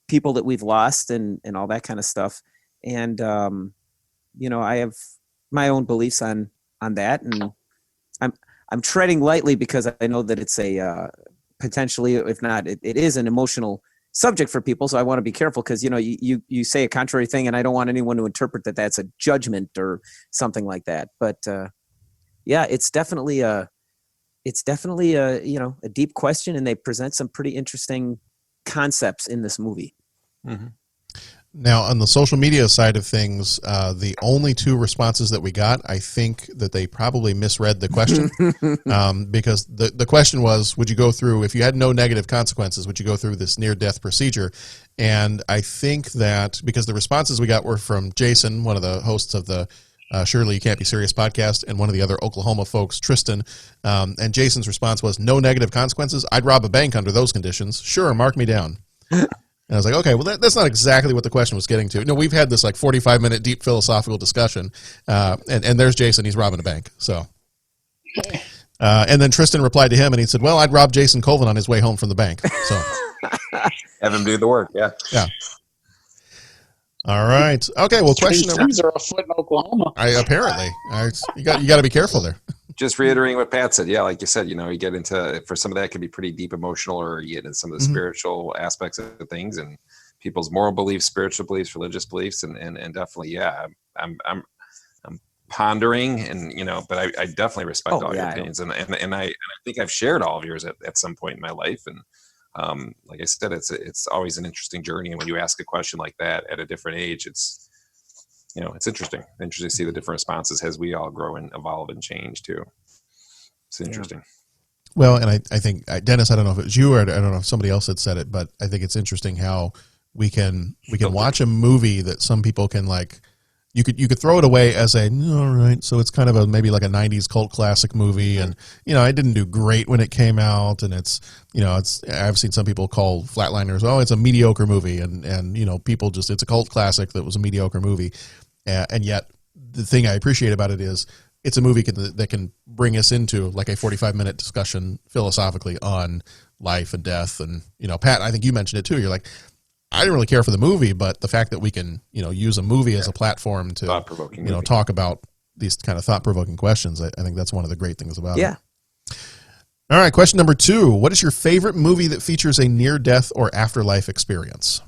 I: people that we've lost and all that kind of stuff. And, I have my own beliefs on that, and I'm treading lightly because I know that it's a potentially, if not, it is an emotional subject for people. So I want to be careful because you say a contrary thing, and I don't want anyone to interpret that that's a judgment or something like that. But it's definitely a deep question, and they present some pretty interesting concepts in this movie. Mm-hmm. Now, on the social media side of things, the only two responses that we got, I think that they probably misread the question, because the question was, would you go through, if you had no negative consequences, would you go through this near-death procedure? And I think that because the responses we got were from Jason, one of the hosts of the Surely You Can't Be Serious podcast, and one of the other Oklahoma folks, Tristan, and Jason's response was, no negative consequences? I'd rob a bank under those conditions. Sure, mark me down. And I was like, okay, well, that's not exactly what the question was getting to. No, we've had this 45-minute deep philosophical discussion, and there's Jason. He's robbing a bank. So, and then Tristan replied to him, and he said, well, I'd rob Jason Colvin on his way home from the bank. So,
C: have him do the work. Yeah.
I: Yeah. All right. Okay. Well, question number.
J: Trees are afoot in Oklahoma.
I: Apparently, you got to be careful there.
C: Just reiterating what Pat said, yeah, like you said, you get into, for some of that, can be pretty deep emotional, or you get into some of the spiritual aspects of things and people's moral beliefs, spiritual beliefs, religious beliefs, and definitely, yeah, I'm pondering, and but I definitely respect all your opinions, and I think I've shared all of yours at some point in my life, and like I said, it's always an interesting journey, and when you ask a question like that at a different age, it's interesting to see the different responses as we all grow and evolve and change too. It's interesting.
I: Well, and I think, Dennis, I don't know if it was you or I don't know if somebody else had said it, but I think it's interesting how we can watch a movie that some people can you could throw it away as all right, so it's kind of maybe like a 90s cult classic movie, and it didn't do great when it came out, and it's I've seen some people call Flatliners, it's a mediocre movie, and people just, it's a cult classic that was a mediocre movie. And yet, the thing I appreciate about it is it's a movie that can bring us into a 45-minute discussion philosophically on life and death. And, Pat, I think you mentioned it too. You're like, I didn't really care for the movie, but the fact that we can, use a movie as a platform to, talk about these kind of thought-provoking questions, I think that's one of the great things about it. All right, question number 2. What is your favorite movie that features a near-death or afterlife experience?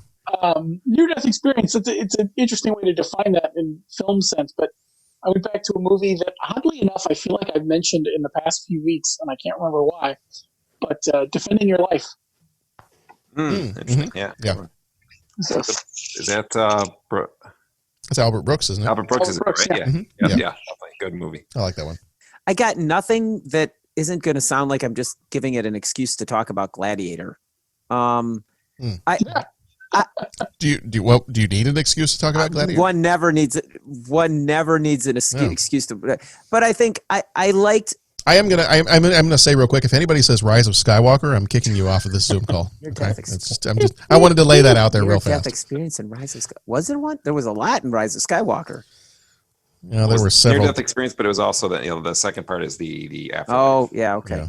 J: Near-death experience, it's an interesting way to define that in film sense, but I went back to a movie that, oddly enough, I feel like I've mentioned in the past few weeks, and I can't remember why, but Defending Your Life.
C: Interesting. Yeah.
J: So,
C: Is that
I: It's Albert Brooks, isn't it?
C: Albert Brooks? Is it right?
J: yeah.
C: Yeah.
I: Mhm.
C: Yeah.
I: Yeah.
C: Yeah. Good movie.
I: I like that one.
G: I got nothing that isn't going to sound like I'm just giving it an excuse to talk about Gladiator.
I: Do you need an excuse to talk about Gladiator?
G: One never needs an excuse to. But I think I liked.
I: I'm gonna say real quick. If anybody says Rise of Skywalker, I'm kicking you off of this Zoom call. Okay? I wanted to lay that out there real fast.
G: Death experience in Rise of Skywalker. Was there one? There was a lot in Rise of Skywalker.
I: Yeah, there were several.
C: Near-death experience, but it was also the second part is the afterlife.
G: Oh yeah, okay.
I: Yeah.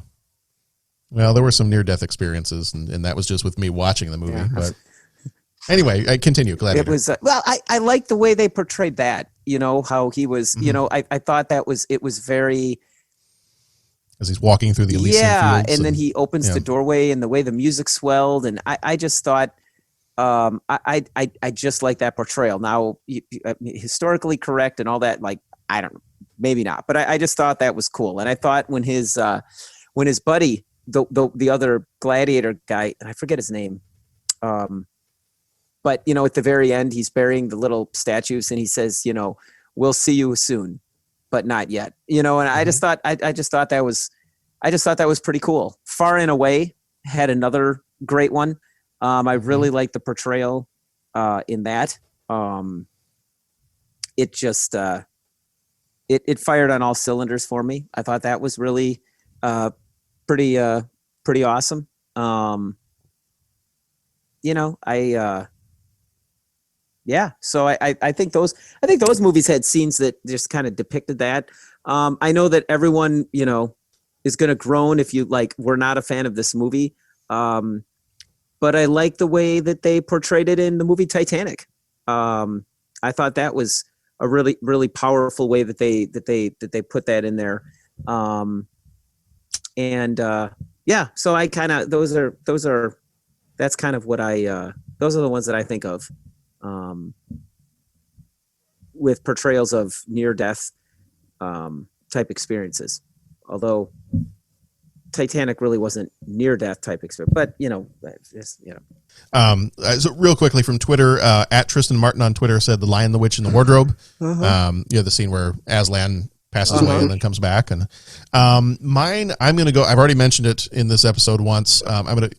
I: Well, there were some near-death experiences, and that was just with me watching the movie. Yeah. But anyway, I continue. Gladiator.
G: It was I liked the way they portrayed that. You know how he was.
I: Mm-hmm.
G: You know, I thought it was very.
I: As he's walking through the Elysian fields,
G: and then he opens the doorway, and the way the music swelled, and I just thought, I just like that portrayal. Now, historically correct and all that, like I don't know, maybe not, but I just thought that was cool. And I thought when his buddy, the other gladiator guy, and I forget his name, but you know, at the very end, he's burying the little statues, and he says, you know, we'll see you soon, but not yet. You know, and I just thought that was pretty cool. Far and Away had another great one. I really liked the portrayal in that. It just it fired on all cylinders for me. I thought that was really pretty awesome. You know, so I think those movies had scenes that just kind of depicted that. I know that everyone, you know, is going to groan if you we're not a fan of this movie. But I like the way that they portrayed it in the movie Titanic. I thought that was a really, really powerful way that they put that in there. So I kind of, that's kind of what those are the ones that I think of, with portrayals of near death, type experiences. Although Titanic really wasn't near death type experience, but you know,
I: so real quickly from Twitter, at Tristan Martin on Twitter said The Lion, the Witch, and the Wardrobe. The scene where Aslan passes away and then comes back. And mine, I'm going to go, I've already mentioned it in this episode once.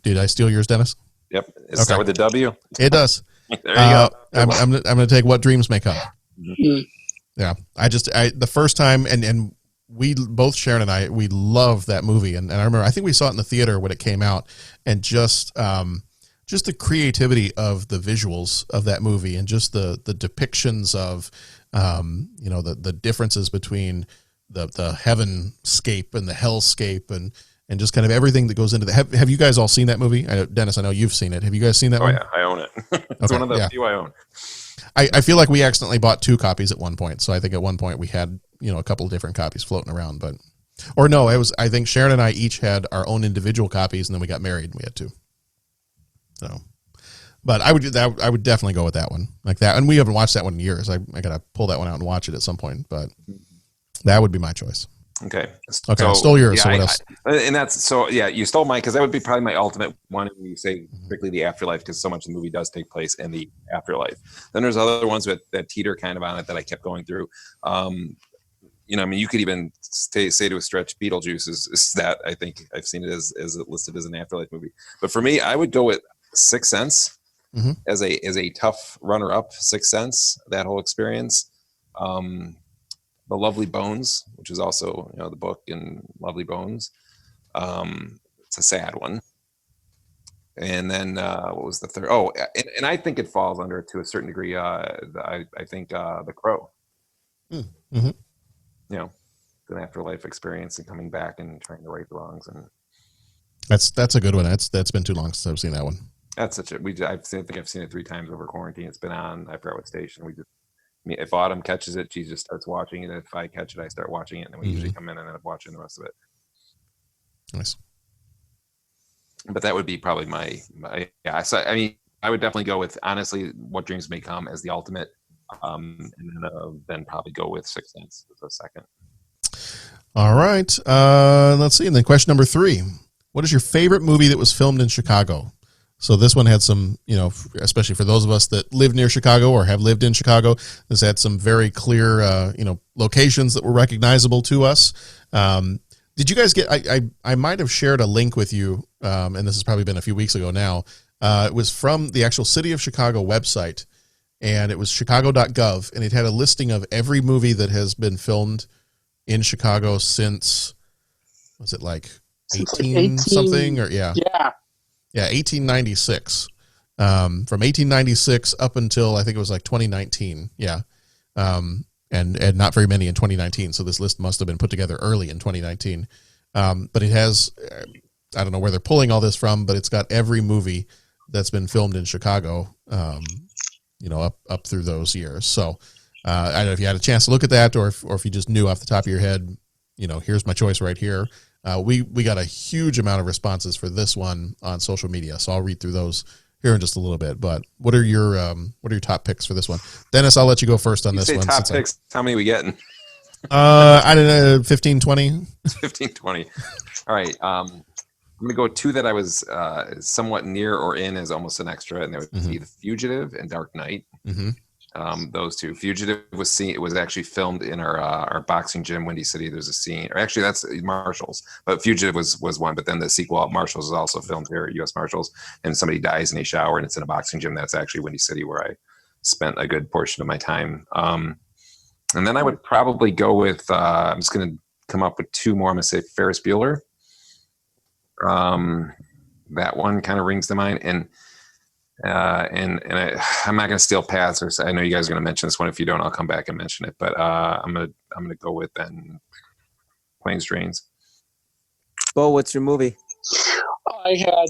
I: Did I steal yours, Dennis?
C: Yep. It start with a W?
I: It does.
C: There you go.
I: I'm going to take What Dreams May Come.
C: Mm-hmm.
I: Yeah. The first time, and we both, Sharon and I, we love that movie. And I remember, I think we saw it in the theater when it came out, and just the creativity of the visuals of that movie, and just the depictions of, the differences between the heavenscape and the hellscape, and just kind of everything that goes into that. Have you guys all seen that movie? Dennis, I know you've seen it. Have you guys seen that one?
C: Oh yeah, I own it. It's one of the few I own.
I: I feel like we accidentally bought 2 copies at one point. So I think at one point we had, a couple of different copies floating around, I think Sharon and I each had our own individual copies, and then we got married and we had 2. So, but I would definitely go with that one, like that. And we haven't watched that one in years. I got to pull that one out and watch it at some point, but that would be my choice.
C: Okay.
I: I stole yours. So what else?
C: You stole mine, because that would be probably my ultimate one when you say strictly the afterlife, because so much of the movie does take place in the afterlife. Then there's other ones that teeter kind of on it that I kept going through. You could even say to a stretch, Beetlejuice is that. I think I've seen it as listed as an afterlife movie. But for me, I would go with Sixth Sense as a tough runner-up. Sixth Sense, that whole experience. The Lovely Bones, which is also the book in Lovely Bones. It's a sad one. And then what was the third? Oh, and I think it falls under, to a certain degree, I think The Crow.
I: Mm-hmm.
C: An afterlife experience and coming back and trying to right the wrongs. And
I: that's a good one. That's been too long since I've seen that one.
C: That's I think I've seen it 3 times over quarantine. It's been on, I forgot what station. If Autumn catches it, she just starts watching it. If I catch it, I start watching it, and then we usually come in and end up watching the rest of it.
I: Nice.
C: but that would be probably my yeah. So I mean, I would definitely go with honestly, What Dreams May Come as the ultimate, and then probably go with Sixth Sense as a second.
I: All right. Let's see. And then question number 3. What is your favorite movie that was filmed in Chicago? So this one had some, especially for those of us that live near Chicago or have lived in Chicago, this had some very clear, locations that were recognizable to us. Did you guys get, I might have shared a link with you, and this has probably been a few weeks ago now. It was from the actual City of Chicago website, and it was chicago.gov, and it had a listing of every movie that has been filmed in Chicago since, was it like 18 something or yeah 1896, from 1896 up until I think it was like 2019, and not very many in 2019, so this list must have been put together early in 2019, but it has, I don't know where they're pulling all this from, but it's got every movie that's been filmed in Chicago, up through those years. So I don't know if you had a chance to look at that, or if you just knew off the top of your head, here's my choice right here. We got a huge amount of responses for this one on social media, so I'll read through those here in just a little bit. But what are your top picks for this one? Dennis, I'll let you go first on this one.
C: Top picks. How many are we getting?
I: I don't know, 15, 20.
C: 15, 20. All right. I'm going to go 2 that I was somewhat near or in as almost an extra, and that would be The Fugitive and Dark Knight. Those 2. Fugitive was actually filmed in our boxing gym, Windy City. There's a scene, or actually that's Marshall's, but Fugitive was one. But then the sequel, Marshall's, is also filmed here at U.S. Marshall's, and somebody dies in a shower, and it's in a boxing gym. That's actually Windy City, where I spent a good portion of my time. And then I would probably go with, I'm just going to come up with 2 more. I'm going to say Ferris Bueller. That one kind of rings to mind, and I'm not going to steal paths, or say, I know you guys are going to mention this one. If you don't, I'll come back and mention it. But I'm gonna go with then Planes, Trains.
G: Bo, what's your movie?
J: I had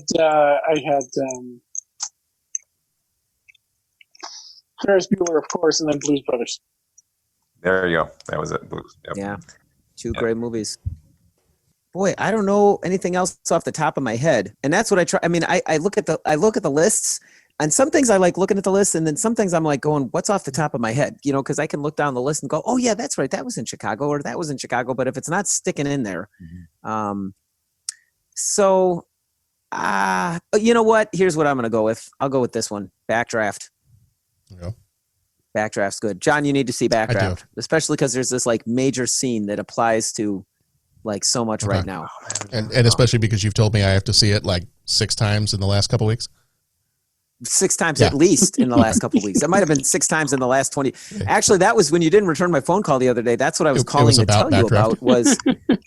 J: Ferris Bueller, of course, and then Blues Brothers.
C: There you go. That was it. Blues. Yep.
G: Yeah, 2 great movies. Boy, I don't know anything else off the top of my head, and that's what I try. I mean, I look at the lists, and some things I like looking at the list, and then some things I'm like going, "What's off the top of my head?" Because I can look down the list and go, "Oh yeah, that's right, that was in Chicago, or that was in Chicago." But if it's not sticking in there, so you know what? Here's what I'm going to go with. I'll go with this one, Backdraft.
I: Yeah.
G: Backdraft's good. John, you need to see Backdraft, especially because there's this like major scene that applies to like so much right now.
I: And especially because you've told me I have to see it like 6 times in the last couple of weeks.
G: 6 times at least in the last couple of weeks. It might have been 6 times in the last 20. Actually, that was when you didn't return my phone call the other day. That's what I was calling to tell you about was,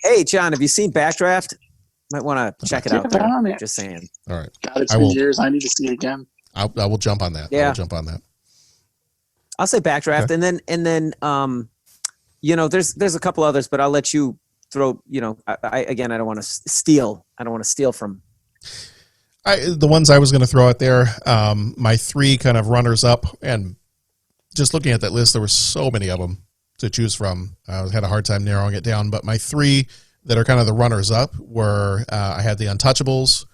G: hey, John, have you seen Backdraft? Might want to check it out there. Just saying.
I: All right.
J: God, it's been years. I need to see it again.
I: I will jump on that.
G: Yeah.
I: I will jump on that.
G: I'll say Backdraft. Okay. And then there's a couple others, but I'll let you throw, I don't want to steal. I don't want to steal from.
I: The ones I was going to throw out there, my 3 kind of runners up, and just looking at that list, there were so many of them to choose from. I had a hard time narrowing it down, but my 3 that are kind of the runners up were, I had The Untouchables,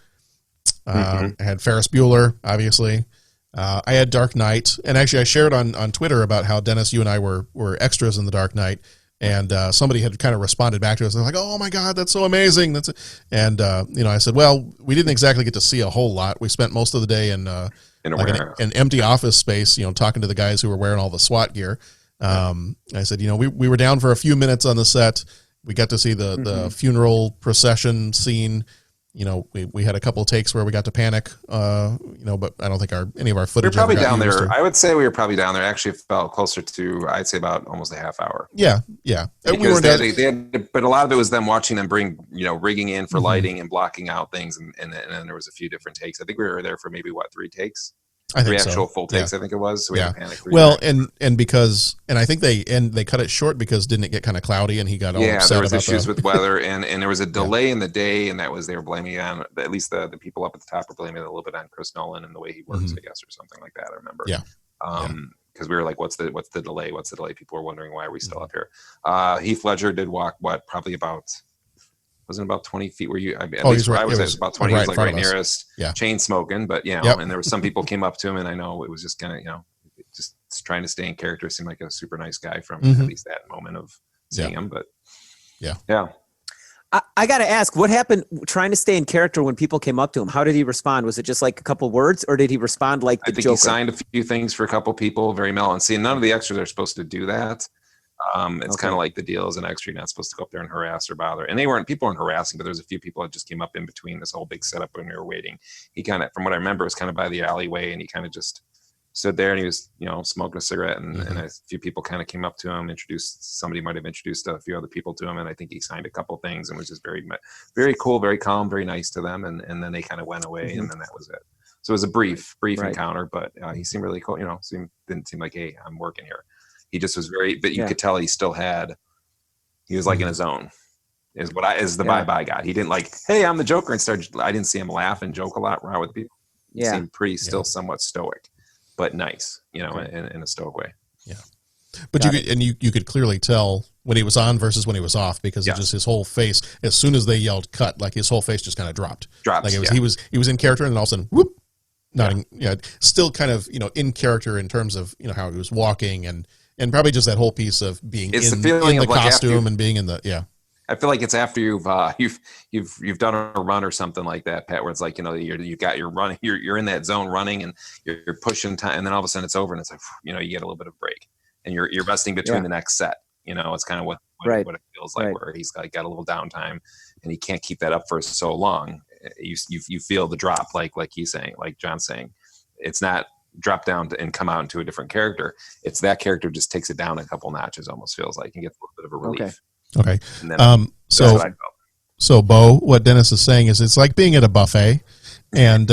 I: I had Ferris Bueller, obviously. I had Dark Knight, and actually I shared on Twitter about how, Dennis, you and I were extras in The Dark Knight. And somebody had kind of responded back to us. They're like, "Oh my God, that's so amazing!" And I said, "Well, we didn't exactly get to see a whole lot. We spent most of the day in an empty office space, talking to the guys who were wearing all the SWAT gear." I said, we were down for a few minutes on the set. We got to see the funeral procession scene. We had a couple of takes where we got to panic, but I don't think any of our footage.
C: We were probably down there. I would say we were probably down there. Actually, felt closer to, I'd say, about almost a half hour.
I: Yeah.
C: Because they had, but a lot of it was them watching them bring, rigging in for lighting and blocking out things, and then there was a few different takes. I think we were there for maybe 3 takes.
I: I think
C: 3 actual full takes. I think it was. So we had to panic 3
I: well, and because I think they cut it short because didn't it get kind of cloudy and he got all upset
C: there was
I: about
C: issues with weather and there was a delay in the day, and that was they were blaming it on, at least the people up at the top were blaming it a little bit on Chris Nolan and the way he works, I guess, or something like that. I remember. Because we were like, what's the delay? What's the delay? People were wondering, why are we still up here? Heath Ledger did walk probably about wasn't about 20 feet where you, at
I: Oh,
C: least
I: he's
C: where
I: right.
C: I was,
I: It
C: it
I: was
C: was about 20,
I: right
C: he was
I: in
C: like
I: front
C: right
I: of us.
C: nearest,
I: Yeah.
C: chain smoking, but you know,
I: Yep.
C: and there was some people came up to him, and I know it was just kind of, just trying to stay in character. Seemed like a super nice guy from at least that moment of seeing him, but yeah.
G: I got to ask, what happened trying to stay in character when people came up to him? How did he respond? Was it just like a couple words, or did he respond like the
C: I think
G: Joker?
C: he signed a few things for a couple people, very mellow. And see, none of the extras are supposed to do that. It's kind of like the deal as an extra, you're not supposed to go up there and harass or bother. And people weren't harassing, but there's a few people that just came up in between this whole big setup when we were waiting. He kind of, from what I remember, was kind of by the alleyway, and he kind of just stood there, and he was, smoking a cigarette, and a few people kind of came up to him, somebody might have introduced a few other people to him, and I think he signed a couple things and was just very, very cool, very calm, very nice to them, and then they kind of went away, and then that was it. So it was a brief encounter, but he seemed really cool. Didn't seem like, hey, I'm working here. He just was but you could tell he was like in his zone. Is the vibe I got. He didn't like, hey, I'm the Joker, and I didn't see him laugh and joke a lot around with people. He seemed pretty still somewhat stoic, but nice, in a stoic way.
I: Yeah. But you could clearly tell when he was on versus when he was off, because of just his whole face. As soon as they yelled cut, like his whole face just kind of dropped. Like he was in character, and then all of a sudden, whoop, nodding. Yeah, still kind of in character in terms of how he was walking, and probably just that whole piece of being in the costume and being in the
C: I feel like it's after you've done a run or something like that, Pat, where it's like you've got your running, you're in that zone running, and you're pushing time, and then all of a sudden it's over, and it's like you get a little bit of break, and you're resting between the next set. It's kind of what it feels like, where he's got a little downtime, and he can't keep that up for so long. You feel the drop, like he's saying, like John's saying, it's not drop down and come out into a different character. It's that character just takes it down a couple notches, almost feels like, and gets a little bit of a relief.
I: Okay.
C: And then,
I: so Bo, what Dennis is saying is it's like being at a buffet, and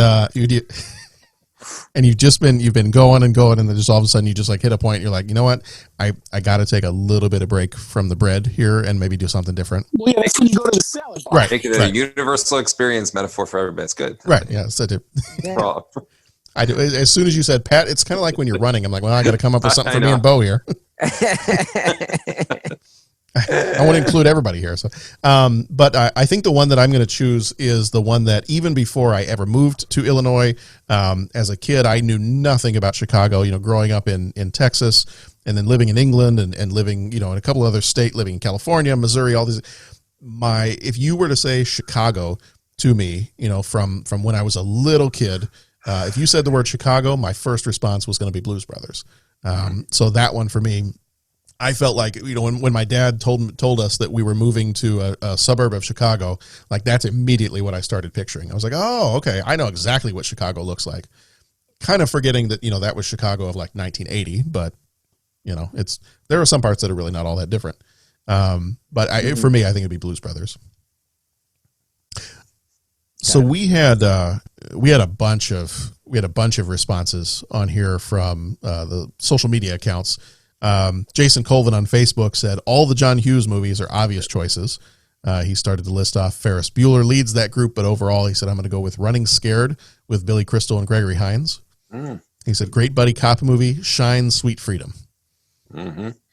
I: you've been going and going, and then just all of a sudden you just like hit a point. You're like, you know what? I got to take a little bit of break from the bread here and maybe do something different.
J: Well, yeah, that's when you go to the salad bar.
C: Make it a universal experience metaphor for everybody. It's good.
I: Right. Yeah. So I do. As soon as you said, Pat, it's kind of like when you're running. I'm like, well, I got to come up with something for me and Bo here. I want to include everybody here. So, but I think the one that I'm going to choose is the one that even before I ever moved to Illinois, as a kid, I knew nothing about Chicago, growing up in Texas, and then living in England, and living, in a couple other states, living in California, Missouri, all these. If you were to say Chicago to me, from when I was a little kid, if you said the word Chicago, my first response was going to be Blues Brothers. So that one for me, I felt like, when my dad told us that we were moving to a suburb of Chicago, like that's immediately what I started picturing. I was like, oh, okay, I know exactly what Chicago looks like. Kind of forgetting that, that was Chicago of like 1980, but there are some parts that are really not all that different. But for me, I think it'd be Blues Brothers. So we had a bunch of responses on here from the social media accounts. Jason Colvin on Facebook said all the John Hughes movies are obvious choices. He started to list off Ferris Bueller leads that group, but overall he said I'm going to go with Running Scared with Billy Crystal and Gregory Hines. He said great buddy cop movie, Shine, Sweet Freedom.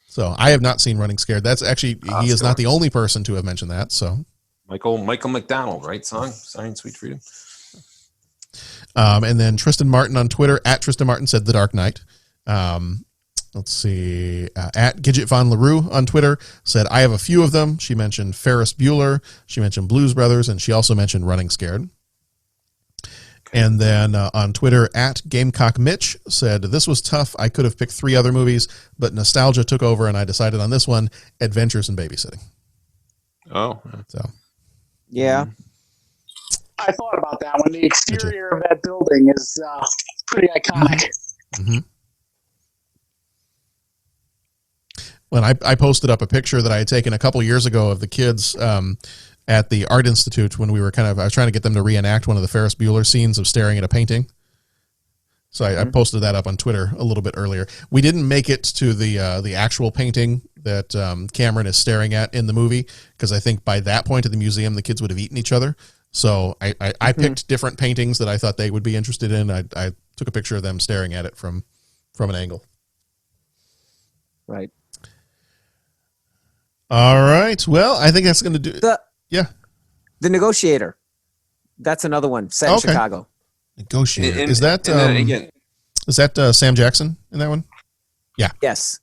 I: So I have not seen Running Scared. That's actually he is not the only person to have mentioned that. So
C: Michael McDonald, right? Shine, Sweet Freedom.
I: And then Tristan Martin on Twitter at Tristan Martin said The Dark Knight. Let's see. At Gidget Von LaRue on Twitter said, I have a few of them. She mentioned Ferris Bueller. She mentioned Blues Brothers. And she also mentioned Running Scared. And then on Twitter, at Gamecock Mitch said, this was tough. I could have picked 3 other movies, but nostalgia took over and I decided on this one, Adventures in Babysitting.
C: Oh.
I: So.
G: Yeah.
J: I thought about that one. The exterior of that building is pretty iconic.
I: Mm-hmm. When I posted up a picture that I had taken a couple years ago of the kids at the Art Institute when I was trying to get them to reenact one of the Ferris Bueller scenes of staring at a painting. So I posted that up on Twitter a little bit earlier. We didn't make it to the actual painting that Cameron is staring at in the movie, because I think by that point at the museum the kids would have eaten each other. So I picked different paintings that I thought they would be interested in. I took a picture of them staring at it from an angle.
G: Right.
I: All right. Well, I think that's going to do it. Yeah.
G: The Negotiator. That's another one set in Chicago.
I: Negotiator. Is that Sam Jackson in that one? Yeah.
G: Yes.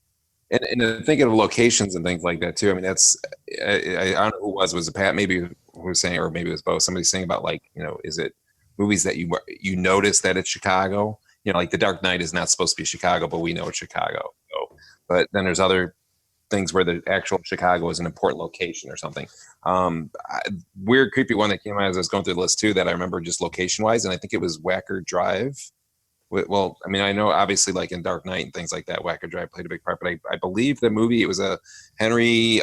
C: And thinking of locations and things like that too. I mean, that's I don't know who was it Pat maybe who was saying, or maybe it was both. Somebody saying about like, is it movies that you notice that it's Chicago? Like The Dark Knight is not supposed to be Chicago, but we know it's Chicago. So, but then there's other things where the actual Chicago is an important location or something. Weird, creepy one that came out as I was going through the list too that I remember just location wise, and I think it was Wacker Drive. Well, I mean, I know obviously like in Dark Knight and things like that, Wacker Drive played a big part, but I believe the movie, it was a Henry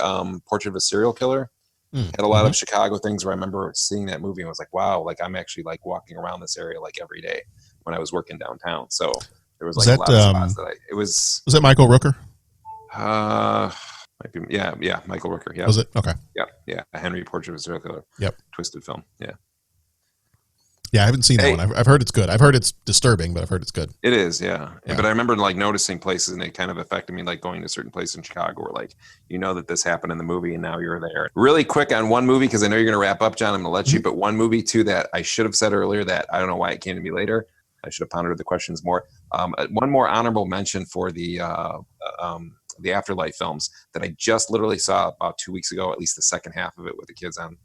C: Portrait of a Serial Killer. Had a lot of Chicago things where I remember seeing that movie and was like, wow, like I'm actually like walking around this area like every day when I was working downtown. So there was like a lot of spots that was
I: that Michael Rooker?
C: Might be, yeah, Michael Rooker. Yeah.
I: Was it? Okay.
C: Yeah. A Henry Portrait of a Serial Killer.
I: Yep.
C: Twisted film. Yeah.
I: Yeah, I haven't seen that one. I've heard it's good. I've heard it's disturbing, but I've heard it's good.
C: It is, yeah. But I remember like noticing places, and it kind of affected me, like going to certain places in Chicago where like, that this happened in the movie and now you're there. Really quick on one movie, because I know you're going to wrap up, John. I'm going to let you, but one movie too that I should have said earlier that I don't know why it came to me later. I should have pondered the questions more. One more honorable mention for the Afterlife films that I just literally saw about 2 weeks ago, at least the second half of it with the kids on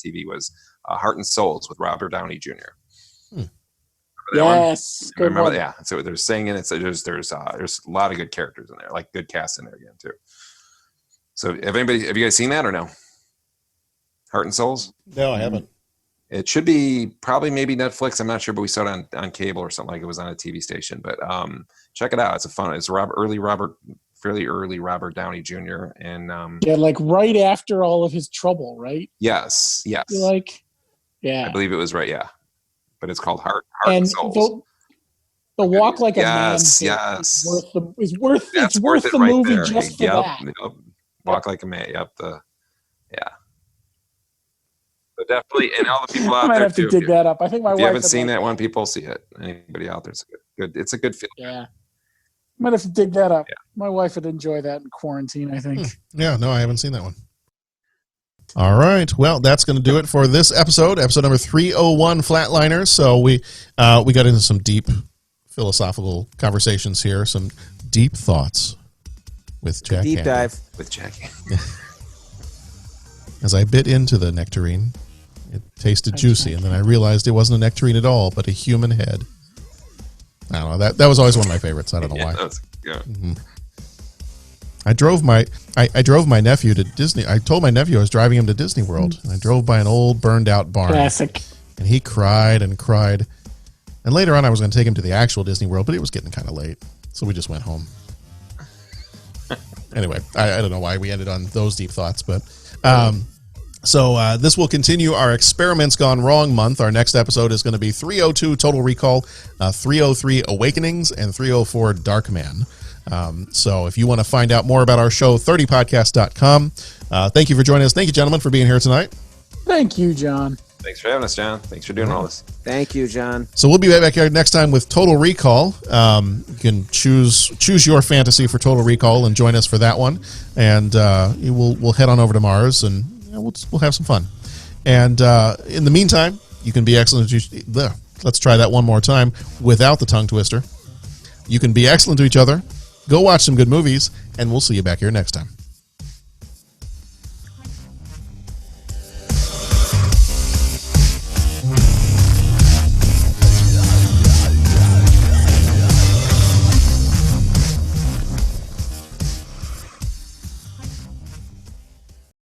C: TV, was Heart and Souls with Robert Downey Jr.
J: Yes, good
C: remember
J: one.
C: Yeah, so they're singing. There's a lot of good characters in there, like good cast in there again too. So have you guys seen that or no? Heart and Souls?
I: No, I haven't.
C: It should be probably maybe Netflix. I'm not sure, but we saw it on cable or something, like it was on a TV station. But check it out. It's fairly early Robert Downey Jr. and
J: like right after all of his trouble, right?
C: Yes.
J: I
C: believe it was right. Yeah, but it's called Heart and Souls.
J: The Walk Like a Man.
C: Yes.
J: It's worth the
C: right
J: movie
C: there.
J: just for that.
C: Walk Like a Man. Yep. So definitely, and all the people out
J: I might
C: there
J: have to dig that up. I think my wife.
C: If you haven't seen that one, people see it. Anybody out there? It's a good film.
J: Yeah. I might have to dig that up. Yeah. My wife would enjoy that in quarantine, I think.
I: Yeah, no, I haven't seen that one. All right. Well, that's going to do it for this episode number 301, Flatliners. So we got into some deep philosophical conversations here, some deep thoughts with Jack.
G: Deep dive
C: with Jack.
I: As I bit into the nectarine, it tasted juicy, and then I realized it wasn't a nectarine at all, but a human head. I don't know. That was always one of my favorites. I don't know why. Mm-hmm. I drove my nephew to Disney. I told my nephew I was driving him to Disney World, and I drove by an old burned out barn.
J: Classic.
I: And he cried and cried. And later on, I was going to take him to the actual Disney World, but it was getting kind of late, so we just went home. Anyway, I don't know why we ended on those deep thoughts, but so this will continue our Experiments Gone Wrong month. Our next episode is going to be 302 Total Recall, 303 Awakenings, and 304 Darkman. So if you want to find out more about our show, 30podcast.com. Thank you for joining us. Thank you, gentlemen, for being here tonight.
J: Thank you, John.
C: Thanks for having us, John. Thanks for doing all this.
G: Thank you, John.
I: So we'll be right back here next time with Total Recall. You can choose your fantasy for Total Recall and join us for that one. And we'll head on over to Mars and we'll have some fun. And in the meantime, you can be excellent. Let's try that one more time without the tongue twister. You can be excellent to each other. Go watch some good movies, and we'll see you back here next time.